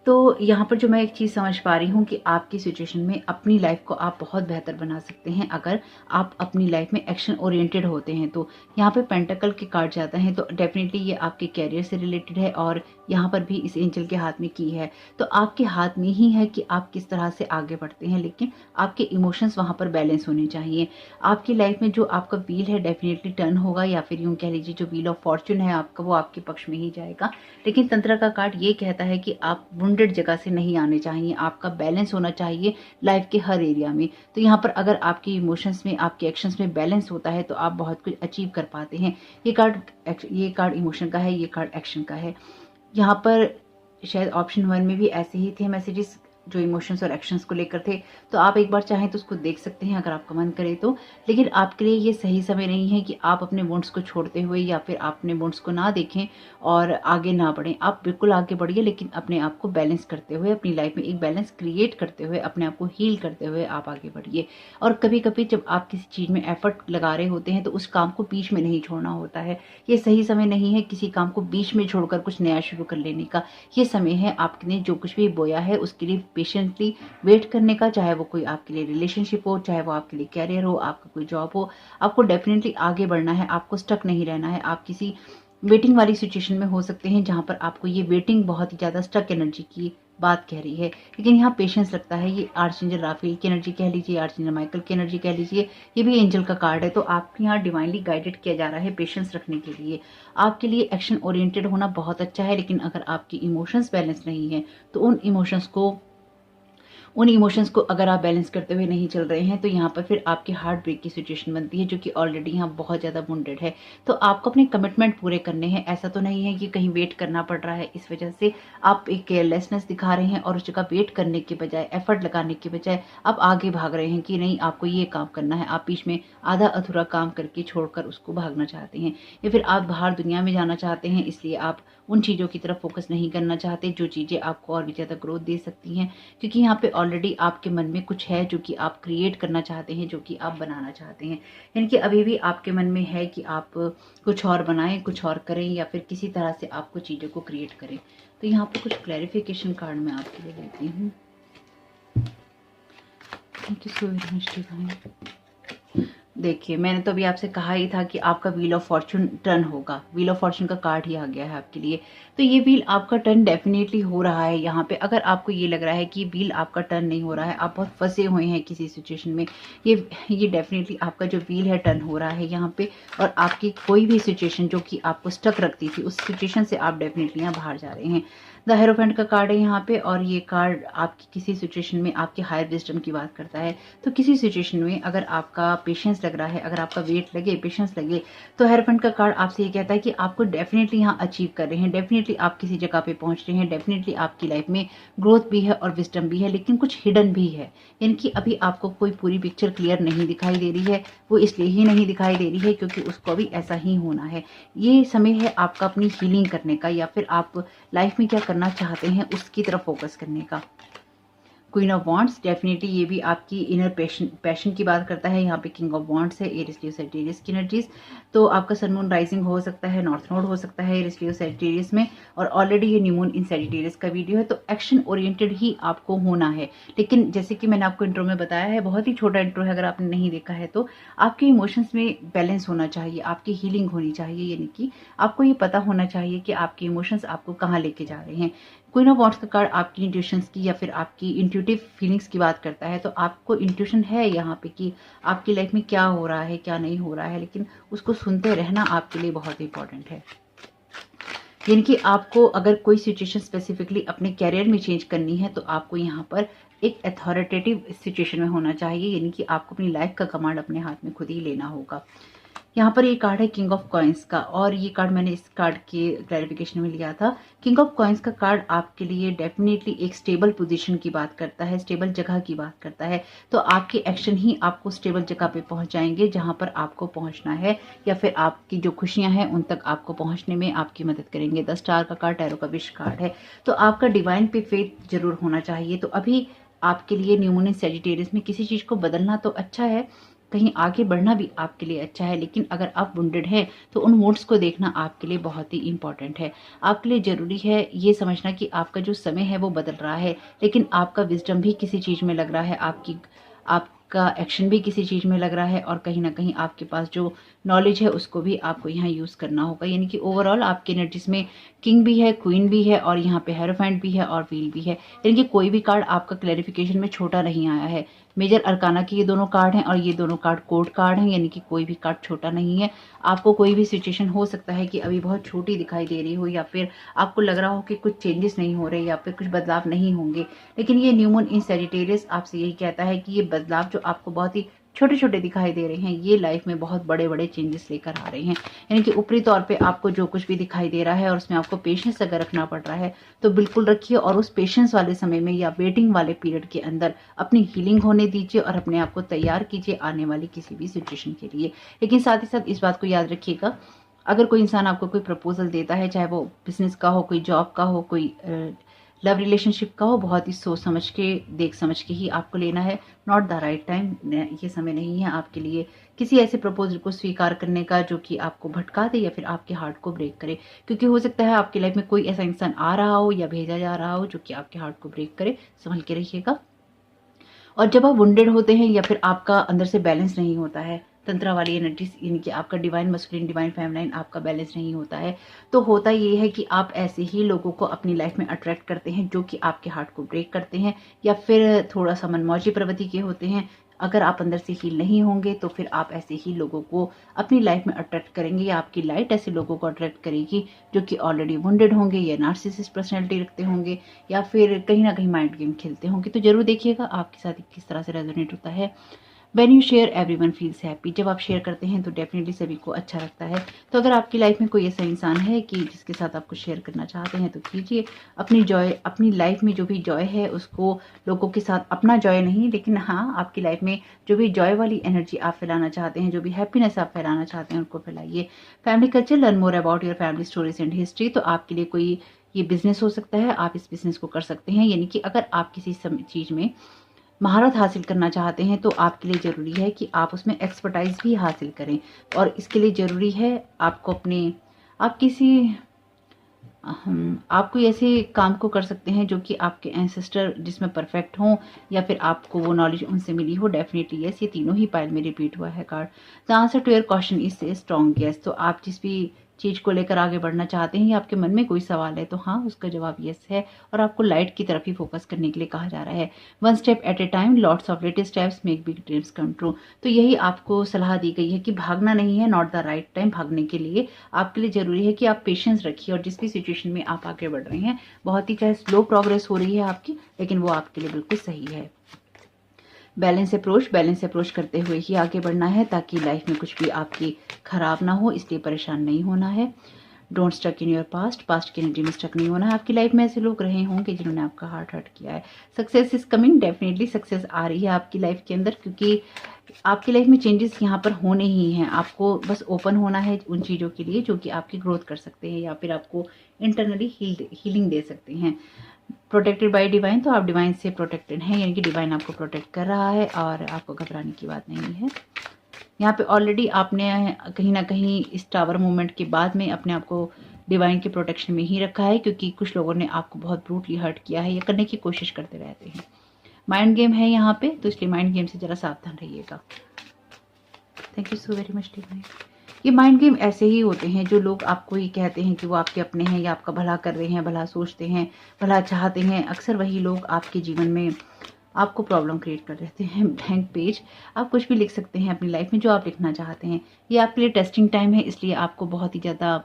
[SPEAKER 1] तो यहाँ पर जो मैं एक चीज़ समझ पा रही हूँ कि आपकी सिचुएशन में अपनी लाइफ को आप बहुत बेहतर बना सकते हैं अगर आप अपनी लाइफ में एक्शन ओरिएंटेड होते हैं। तो यहाँ पे पेंटाकल के कार्ड जाता है तो डेफिनेटली ये आपके कैरियर से रिलेटेड है, और यहाँ पर भी इस एंजल के हाथ में की है। तो आपके हाथ में ही है कि आप किस तरह से आगे बढ़ते हैं, लेकिन आपके इमोशंस वहाँ पर बैलेंस होने चाहिए। आपकी लाइफ में जो आपका व्हील है डेफिनेटली टर्न होगा, या फिर यूँ कह लीजिए जो व्हील ऑफ फॉर्चून है आपका वो आपके पक्ष में ही जाएगा। लेकिन तंत्र का कार्ड ये कहता है कि आप वुंडेड जगह से नहीं आने चाहिए, आपका बैलेंस होना चाहिए लाइफ के हर एरिया में। तो यहाँ पर अगर आपके इमोशंस में, आपके एक्शंस में बैलेंस होता है तो आप बहुत कुछ अचीव कर पाते हैं। ये कार्ड इमोशन का है, ये कार्ड एक्शन का है। यहाँ पर शायद ऑप्शन 1 में भी ऐसे ही थे मैसेजेस जो इमोशंस और एक्शंस को लेकर थे, तो आप एक बार चाहें तो उसको देख सकते हैं अगर आपका मन करे तो। लेकिन आपके लिए ये सही समय नहीं है कि आप अपने वॉन्ट्स को छोड़ते हुए या फिर अपने वॉन्ट्स को ना देखें और आगे ना बढ़ें। आप बिल्कुल आगे बढ़िए, लेकिन अपने आप को बैलेंस करते हुए, अपनी लाइफ में एक बैलेंस क्रिएट करते हुए, अपने आप को हील करते हुए आप आगे बढ़िए। और कभी कभी जब आप किसी चीज़ में एफर्ट लगा रहे होते हैं तो उस काम को बीच में नहीं छोड़ना होता है। ये सही समय नहीं है किसी काम को बीच में छोड़कर कुछ नया शुरू कर लेने का। ये समय है आपने जो कुछ भी बोया है उसके लिए पेशेंटली वेट करने का, चाहे वो कोई आपके लिए रिलेशनशिप हो, चाहे वो आपके लिए कैरियर हो, आपका कोई जॉब हो। आपको डेफिनेटली आगे बढ़ना है, आपको स्टक नहीं रहना है। आप किसी वेटिंग वाली सिचुएशन में हो सकते हैं जहां पर आपको ये वेटिंग बहुत ही ज्यादा स्टक एनर्जी की बात कह रही है, लेकिन यहाँ पेशेंस लगता है। ये आर्चएंजल राफेल की एनर्जी कह लीजिए, आर्चएंजल माइकल की एनर्जी कह लीजिए, ये भी एंजल का कार्ड है। तो आपको यहाँ डिवाइनली गाइडेड किया जा रहा है पेशेंस रखने के लिए। आपके लिए एक्शन ओरिएंटेड होना बहुत अच्छा है, लेकिन अगर आपकी इमोशंस बैलेंस नहीं है तो उन इमोशंस को अगर आप बैलेंस करते हुए नहीं चल रहे हैं तो यहाँ पर फिर आपके हार्ट ब्रेक की सिचुएशन बनती है, जो कि ऑलरेडी यहाँ बहुत ज़्यादा वुंडेड है। तो आपको अपने कमिटमेंट पूरे करने हैं। ऐसा तो नहीं है कि कहीं वेट करना पड़ रहा है, इस वजह से आप एक केयरलेसनेस दिखा रहे हैं और उस जगह वेट करने के बजाय, एफर्ट लगाने के बजाय आप आगे भाग रहे हैं कि नहीं आपको ये काम करना है। आप बीच में आधा अधूरा काम करके छोड़कर उसको भागना चाहते हैं, या फिर आप बाहर दुनिया में जाना चाहते हैं, इसलिए आप उन चीज़ों की तरफ फोकस नहीं करना चाहते जो चीज़ें आपको और भी ज़्यादा ग्रोथ दे सकती हैं। क्योंकि यहाँ पे ऑलरेडी आपके मन में कुछ है जो कि आप क्रिएट करना चाहते हैं, जो कि आप बनाना चाहते हैं। यानी कि अभी भी आपके मन में है कि आप कुछ और बनाएं, कुछ और करें, या फिर किसी तरह से आपको चीज़ों को क्रिएट करें। तो यहाँ पे कुछ क्लैरिफिकेशन कार्ड मैं आपके लिए लेती हूँ। Thank you so very much divine. देखिए, मैंने तो अभी आपसे कहा ही था कि आपका व्हील ऑफ फॉर्चून टर्न होगा। व्हील ऑफ फॉर्चून का कार्ड ही आ गया है आपके लिए। तो ये व्हील आपका टर्न डेफिनेटली हो रहा है। यहाँ पे अगर आपको ये लग रहा है कि व्हील आपका टर्न नहीं हो रहा है, आप बहुत फंसे हुए हैं किसी सिचुएशन में, ये डेफिनेटली आपका जो व्हील है टर्न हो रहा है यहाँ पे। और आपकी कोई भी सिचुएशन जो कि आपको स्टक रखती थी, उस सिचुएशन से आप डेफिनेटली यहाँ बाहर जा रहे हैं। द हेरोफेंट का कार्ड है यहाँ पे, और ये कार्ड आपकी किसी सिचुएशन में आपके हायर विजडम की बात करता है। तो किसी सिचुएशन में अगर आपका पेशेंस लग रहा है, अगर आपका वेट लगे, पेशेंस लगे, तो हेरोफेंट का कार्ड आपसे ये कहता है कि आपको डेफिनेटली यहाँ अचीव कर रहे हैं, डेफिनेटली आप किसी जगह पे पहुंच रहे हैं, डेफिनेटली आपकी लाइफ में ग्रोथ भी है और विजडम भी है, लेकिन कुछ हिडन भी है। यानी कि अभी आपको कोई पूरी पिक्चर क्लियर नहीं दिखाई दे रही है। वो इसलिए ही नहीं दिखाई दे रही है क्योंकि उसको भी ऐसा ही होना है। ये समय है आपका अपनी हीलिंग करने का, या फिर आप लाइफ में क्या करना चाहते हैं उसकी तरफ फोकस करने का। क्वीन ऑफ वॉन्ड्स, डेफिनेटली ये भी आपकी इनर पैशन की बात करता है। यहाँ पे किंग ऑफ वॉन्ड्स है, एरीज लियो सैजिटेरियस की एनर्जीज। तो आपका सन मून राइजिंग हो सकता है, नॉर्थ नोड हो सकता है एरीज लियो सैजिटेरियस में, और ऑलरेडी ये न्यू मून इन सैजिटेरियस का वीडियो है। तो एक्शन ओरिएंटेड ही आपको होना है, लेकिन जैसे कि मैंने आपको इंट्रो में बताया है, बहुत ही छोटा इंट्रो है, अगर आपने नहीं देखा है तो आपके इमोशंस में बैलेंस होना चाहिए, आपकी हीलिंग होनी चाहिए, यानी कि आपको ये पता होना चाहिए कि आपके इमोशंस आपको कहाँ लेके जा रहे हैं। क्वीन ऑफ वॉन्ड्स का कार्ड आपकी इंट्यूशंस की या फिर आपकी इंट्यूटिव फीलिंग्स की बात करता है। तो आपको इंट्यूशन है यहाँ पे कि आपकी लाइफ में क्या हो रहा है, क्या नहीं हो रहा है, लेकिन उसको सुनते रहना आपके लिए बहुत इंपॉर्टेंट है। यानी कि आपको अगर कोई सिचुएशन स्पेसिफिकली अपने कैरियर में चेंज करनी है तो आपको यहाँ पर एक अथॉरिटेटिव सिचुएशन में होना चाहिए, यानी कि आपको अपनी लाइफ का कमांड अपने हाथ में खुद ही लेना होगा। यहाँ पर ये कार्ड है किंग ऑफ कॉइन्स का, और ये कार्ड मैंने इस कार्ड के क्लैरिफिकेशन में लिया था। किंग ऑफ कॉइन्स का कार्ड आपके लिए डेफिनेटली एक स्टेबल पोजीशन की बात करता है, स्टेबल जगह की बात करता है। तो आपके एक्शन ही आपको स्टेबल जगह पे पहुंचाएंगे जहां पर आपको पहुंचना है, या फिर आपकी जो खुशियां हैं उन तक आपको पहुंचने में आपकी मदद करेंगे। 10 स्टार का कार्ड टैरो का विश कार्ड है। तो आपका डिवाइन पे फेथ जरूर होना चाहिए। तो अभी आपके लिए न्यू मून इन सैजिटेरियस में किसी चीज को बदलना तो अच्छा है, कहीं आगे बढ़ना भी आपके लिए अच्छा है, लेकिन अगर आप वुंडेड हैं तो उन वुंड्स को देखना आपके लिए बहुत ही इंपॉर्टेंट है। आपके लिए जरूरी है ये समझना कि आपका जो समय है वो बदल रहा है, लेकिन आपका विजडम भी किसी चीज में लग रहा है, आपका एक्शन भी किसी चीज में लग रहा है, और कहीं ना कहीं आपके पास जो नॉलेज है उसको भी आपको यहाँ यूज करना होगा। यानी कि ओवरऑल आपके एनर्जीज में किंग भी है, क्वीन भी है, और यहाँ पे हेरोफेंट भी है और व्हील भी है। यानी कि कोई भी कार्ड आपका क्लैरिफिकेशन में छोटा नहीं आया है। मेजर अरकाना के ये दोनों कार्ड हैं और ये दोनों कार्ड कोर्ट कार्ड हैं, यानी कि कोई भी कार्ड छोटा नहीं है। आपको कोई भी सिचुएशन हो सकता है कि अभी बहुत छोटी दिखाई दे रही हो, या फिर आपको लग रहा हो कि कुछ चेंजेस नहीं हो रहे, या फिर कुछ बदलाव नहीं होंगे, लेकिन ये न्यू मून इन सैजिटेरियस आपसे यही कहता है कि ये बदलाव जो आपको बहुत ही छोटे छोटे दिखाई दे रहे हैं, ये लाइफ में बहुत बड़े बड़े चेंजेस लेकर आ रहे हैं। यानी कि ऊपरी तौर पे आपको जो कुछ भी दिखाई दे रहा है और उसमें आपको पेशेंस अगर रखना पड़ रहा है तो बिल्कुल रखिए, और उस पेशेंस वाले समय में या वेटिंग वाले पीरियड के अंदर अपनी हीलिंग होने दीजिए और अपने आप को तैयार कीजिए आने वाली किसी भी सिचुएशन के लिए। लेकिन साथ ही साथ इस बात को याद रखिएगा, अगर कोई इंसान आपको कोई प्रपोजल देता है, चाहे वो बिजनेस का हो, कोई जॉब का हो, कोई लव रिलेशनशिप का हो, बहुत ही सोच समझ के, देख समझ के ही आपको लेना है। नॉट द राइट टाइम, ये समय नहीं है आपके लिए किसी ऐसे प्रपोजल को स्वीकार करने का जो कि आपको भटका दे या फिर आपके हार्ट को ब्रेक करे, क्योंकि हो सकता है आपकी लाइफ में कोई ऐसा इंसान आ रहा हो या भेजा जा रहा हो जो कि आपके हार्ट को ब्रेक करे। संभल के रहिएगा। और जब आप वुंडेड होते हैं या फिर आपका अंदर से बैलेंस नहीं होता है, तंत्रा वाली एनर्जी, यानी कि आपका डिवाइन मस्कुलिन डिवाइन फेमिनाइन आपका बैलेंस नहीं होता है, तो होता ये है कि आप ऐसे ही लोगों को अपनी लाइफ में अट्रैक्ट करते हैं जो कि आपके हार्ट को ब्रेक करते हैं, या फिर थोड़ा सा मनमौजी प्रवृत्ति के होते हैं। अगर आप अंदर से हील नहीं होंगे तो फिर आप ऐसे ही लोगों को अपनी लाइफ में अट्रैक्ट करेंगे, या आपकी लाइट ऐसे लोगों को अट्रैक्ट करेगी जो कि ऑलरेडी वुंडेड होंगे, या नार्सिसिस्ट पर्सनैलिटी रखते होंगे, या फिर कहीं ना कहीं माइंड गेम खेलते होंगे। तो जरूर देखिएगा आपके साथ किस तरह से रेजोनेट होता है। When you share everyone feels happy, जब आप शेयर करते हैं तो डेफिनेटली सभी को अच्छा लगता है। तो अगर आपकी लाइफ में कोई ऐसा इंसान है कि जिसके साथ आपको शेयर करना चाहते हैं तो कीजिए। अपनी जॉय, अपनी लाइफ में जो भी जॉय है उसको लोगों के साथ, अपना जॉय नहीं लेकिन हाँ आपकी लाइफ में जो भी जॉय वाली एनर्जी आप फैलाना चाहते हैं, जो भी हैप्पीनेस आप फैलाना चाहते हैं उनको फैलाइए। Family culture, learn more about your family stories and history. तो आपके लिए कोई ये बिजनेस हो सकता है, आप इस बिजनेस को कर सकते हैं। यानी कि अगर आप किसी चीज में महारत हासिल करना चाहते हैं तो आपके लिए ज़रूरी है कि आप उसमें एक्सपर्टाइज भी हासिल करें, और इसके लिए ज़रूरी है आपको अपने, आप कोई ऐसे काम को कर सकते हैं जो कि आपके एंसेस्टर जिसमें परफेक्ट हों, या फिर आपको वो नॉलेज उनसे मिली हो। डेफिनेटली ये तीनों ही पाइल में रिपीट हुआ है card. The answer to your question is strong yes. तो आप जिस भी चीज़ को लेकर आगे बढ़ना चाहते हैं या आपके मन में कोई सवाल है तो हाँ, उसका जवाब यस है और आपको लाइट की तरफ ही फोकस करने के लिए कहा जा रहा है। One step at A time, lots of little steps make big dreams come true. तो यही आपको सलाह दी गई है कि भागना नहीं है, नॉट द राइट टाइम भागने के लिए। आपके लिए ज़रूरी है कि आप पेशेंस रखिए और जिस भी सिचुएशन में आप आगे बढ़ रहे हैं, बहुत ही चाहे स्लो प्रोग्रेस हो रही है आपकी, लेकिन वो आपके लिए बिल्कुल सही है। बैलेंस अप्रोच करते हुए ही आगे बढ़ना है ताकि लाइफ में कुछ भी आपकी खराब ना हो, इसलिए परेशान नहीं होना है। Don't stuck in your past की एनर्जी में स्टक नहीं होना है। आपकी लाइफ में ऐसे लोग रहे होंगे जिन्होंने आपका हार्ट हर्ट किया है। Success is coming, definitely success आ रही है आपकी लाइफ के अंदर, क्योंकि आपकी लाइफ में चेंजेस यहाँ पर होने ही हैं। आपको बस ओपन होना है उन चीज़ों के लिए जो कि आपकी ग्रोथ कर सकते हैं या फिर आपको इंटरनली हीलिंग दे सकते हैं। प्रोटेक्टेड बाय डिवाइन, तो आप डिवाइन से प्रोटेक्टेड हैं, यानी कि डिवाइन आपको प्रोटेक्ट कर रहा है और आपको घबराने की बात नहीं है। यहाँ पे ऑलरेडी आपने कहीं ना कहीं इस टावर मूवमेंट के बाद में अपने आप को डिवाइन के प्रोटेक्शन में ही रखा है, क्योंकि कुछ लोगों ने आपको बहुत ब्रूटली हर्ट किया है या करने की कोशिश करते रहते हैं। माइंड गेम है यहाँ पे, तो इसलिए माइंड गेम से ज़रा सावधान रहिएगा। Thank you so very much divine. ये माइंड गेम ऐसे ही होते हैं, जो लोग आपको ये कहते हैं कि वो आपके अपने हैं या आपका भला कर रहे हैं, भला सोचते हैं, भला चाहते हैं, अक्सर वही लोग आपके जीवन में आपको प्रॉब्लम क्रिएट कर देते हैं। ब्लैंक पेज, आप कुछ भी लिख सकते हैं अपनी लाइफ में जो आप लिखना चाहते हैं। ये आपके लिए टेस्टिंग टाइम है, इसलिए आपको बहुत ही ज़्यादा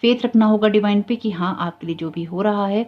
[SPEAKER 1] फेथ रखना होगा डिवाइन पे कि हाँ, आपके लिए जो भी हो रहा है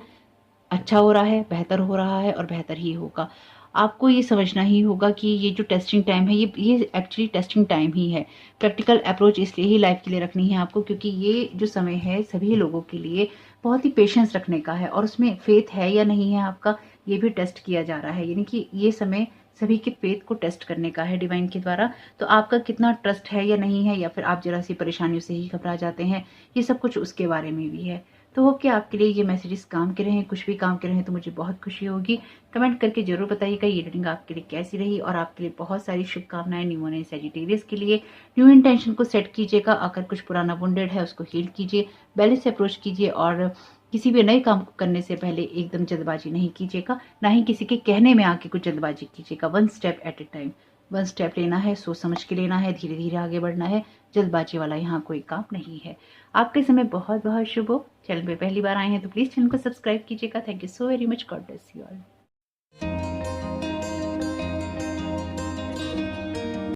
[SPEAKER 1] अच्छा हो रहा है, बेहतर हो रहा है और बेहतर ही होगा। आपको ये समझना ही होगा कि ये जो टेस्टिंग टाइम है, ये एक्चुअली टेस्टिंग टाइम ही है। प्रैक्टिकल अप्रोच इसलिए ही लाइफ के लिए रखनी है आपको, क्योंकि ये जो समय है सभी लोगों के लिए बहुत ही पेशेंस रखने का है और उसमें फेथ है या नहीं है आपका, ये भी टेस्ट किया जा रहा है। यानी कि ये समय सभी के फेथ को टेस्ट करने का है डिवाइन के द्वारा। तो आपका कितना ट्रस्ट है या नहीं है, या फिर आप जरा सी परेशानियों से ही घबरा जाते हैं, ये सब कुछ उसके बारे में भी है। तो होप कि आपके लिए ये मैसेजेस काम के रहें, कुछ भी काम के रहें तो मुझे बहुत खुशी होगी। कमेंट करके जरूर बताइएगा ये रीडिंग आपके लिए कैसी रही, और आपके लिए बहुत सारी शुभकामनाएं न्यू मून इन सैजिटेरियस के लिए। न्यू इंटेंशन को सेट कीजिएगा, अगर कुछ पुराना वुंडेड है उसको हील कीजिए, बैलेंस से अप्रोच कीजिए और किसी भी नए काम को करने से पहले एकदम जल्दबाजी नहीं कीजिएगा, ना ही किसी के कहने में आके कुछ जल्दबाजी कीजिएगा। One step at A time, one step लेना है, सोच समझ के लेना है, धीरे धीरे आगे बढ़ना है। जल्दबाजी वाला यहाँ कोई काम नहीं है। आपके समय बहुत बहुत शुभ हो। चैनल पे पहली बार आए हैं तो प्लीज चैनल को सब्सक्राइब कीजिएगा। Thank you so very much. God bless you all.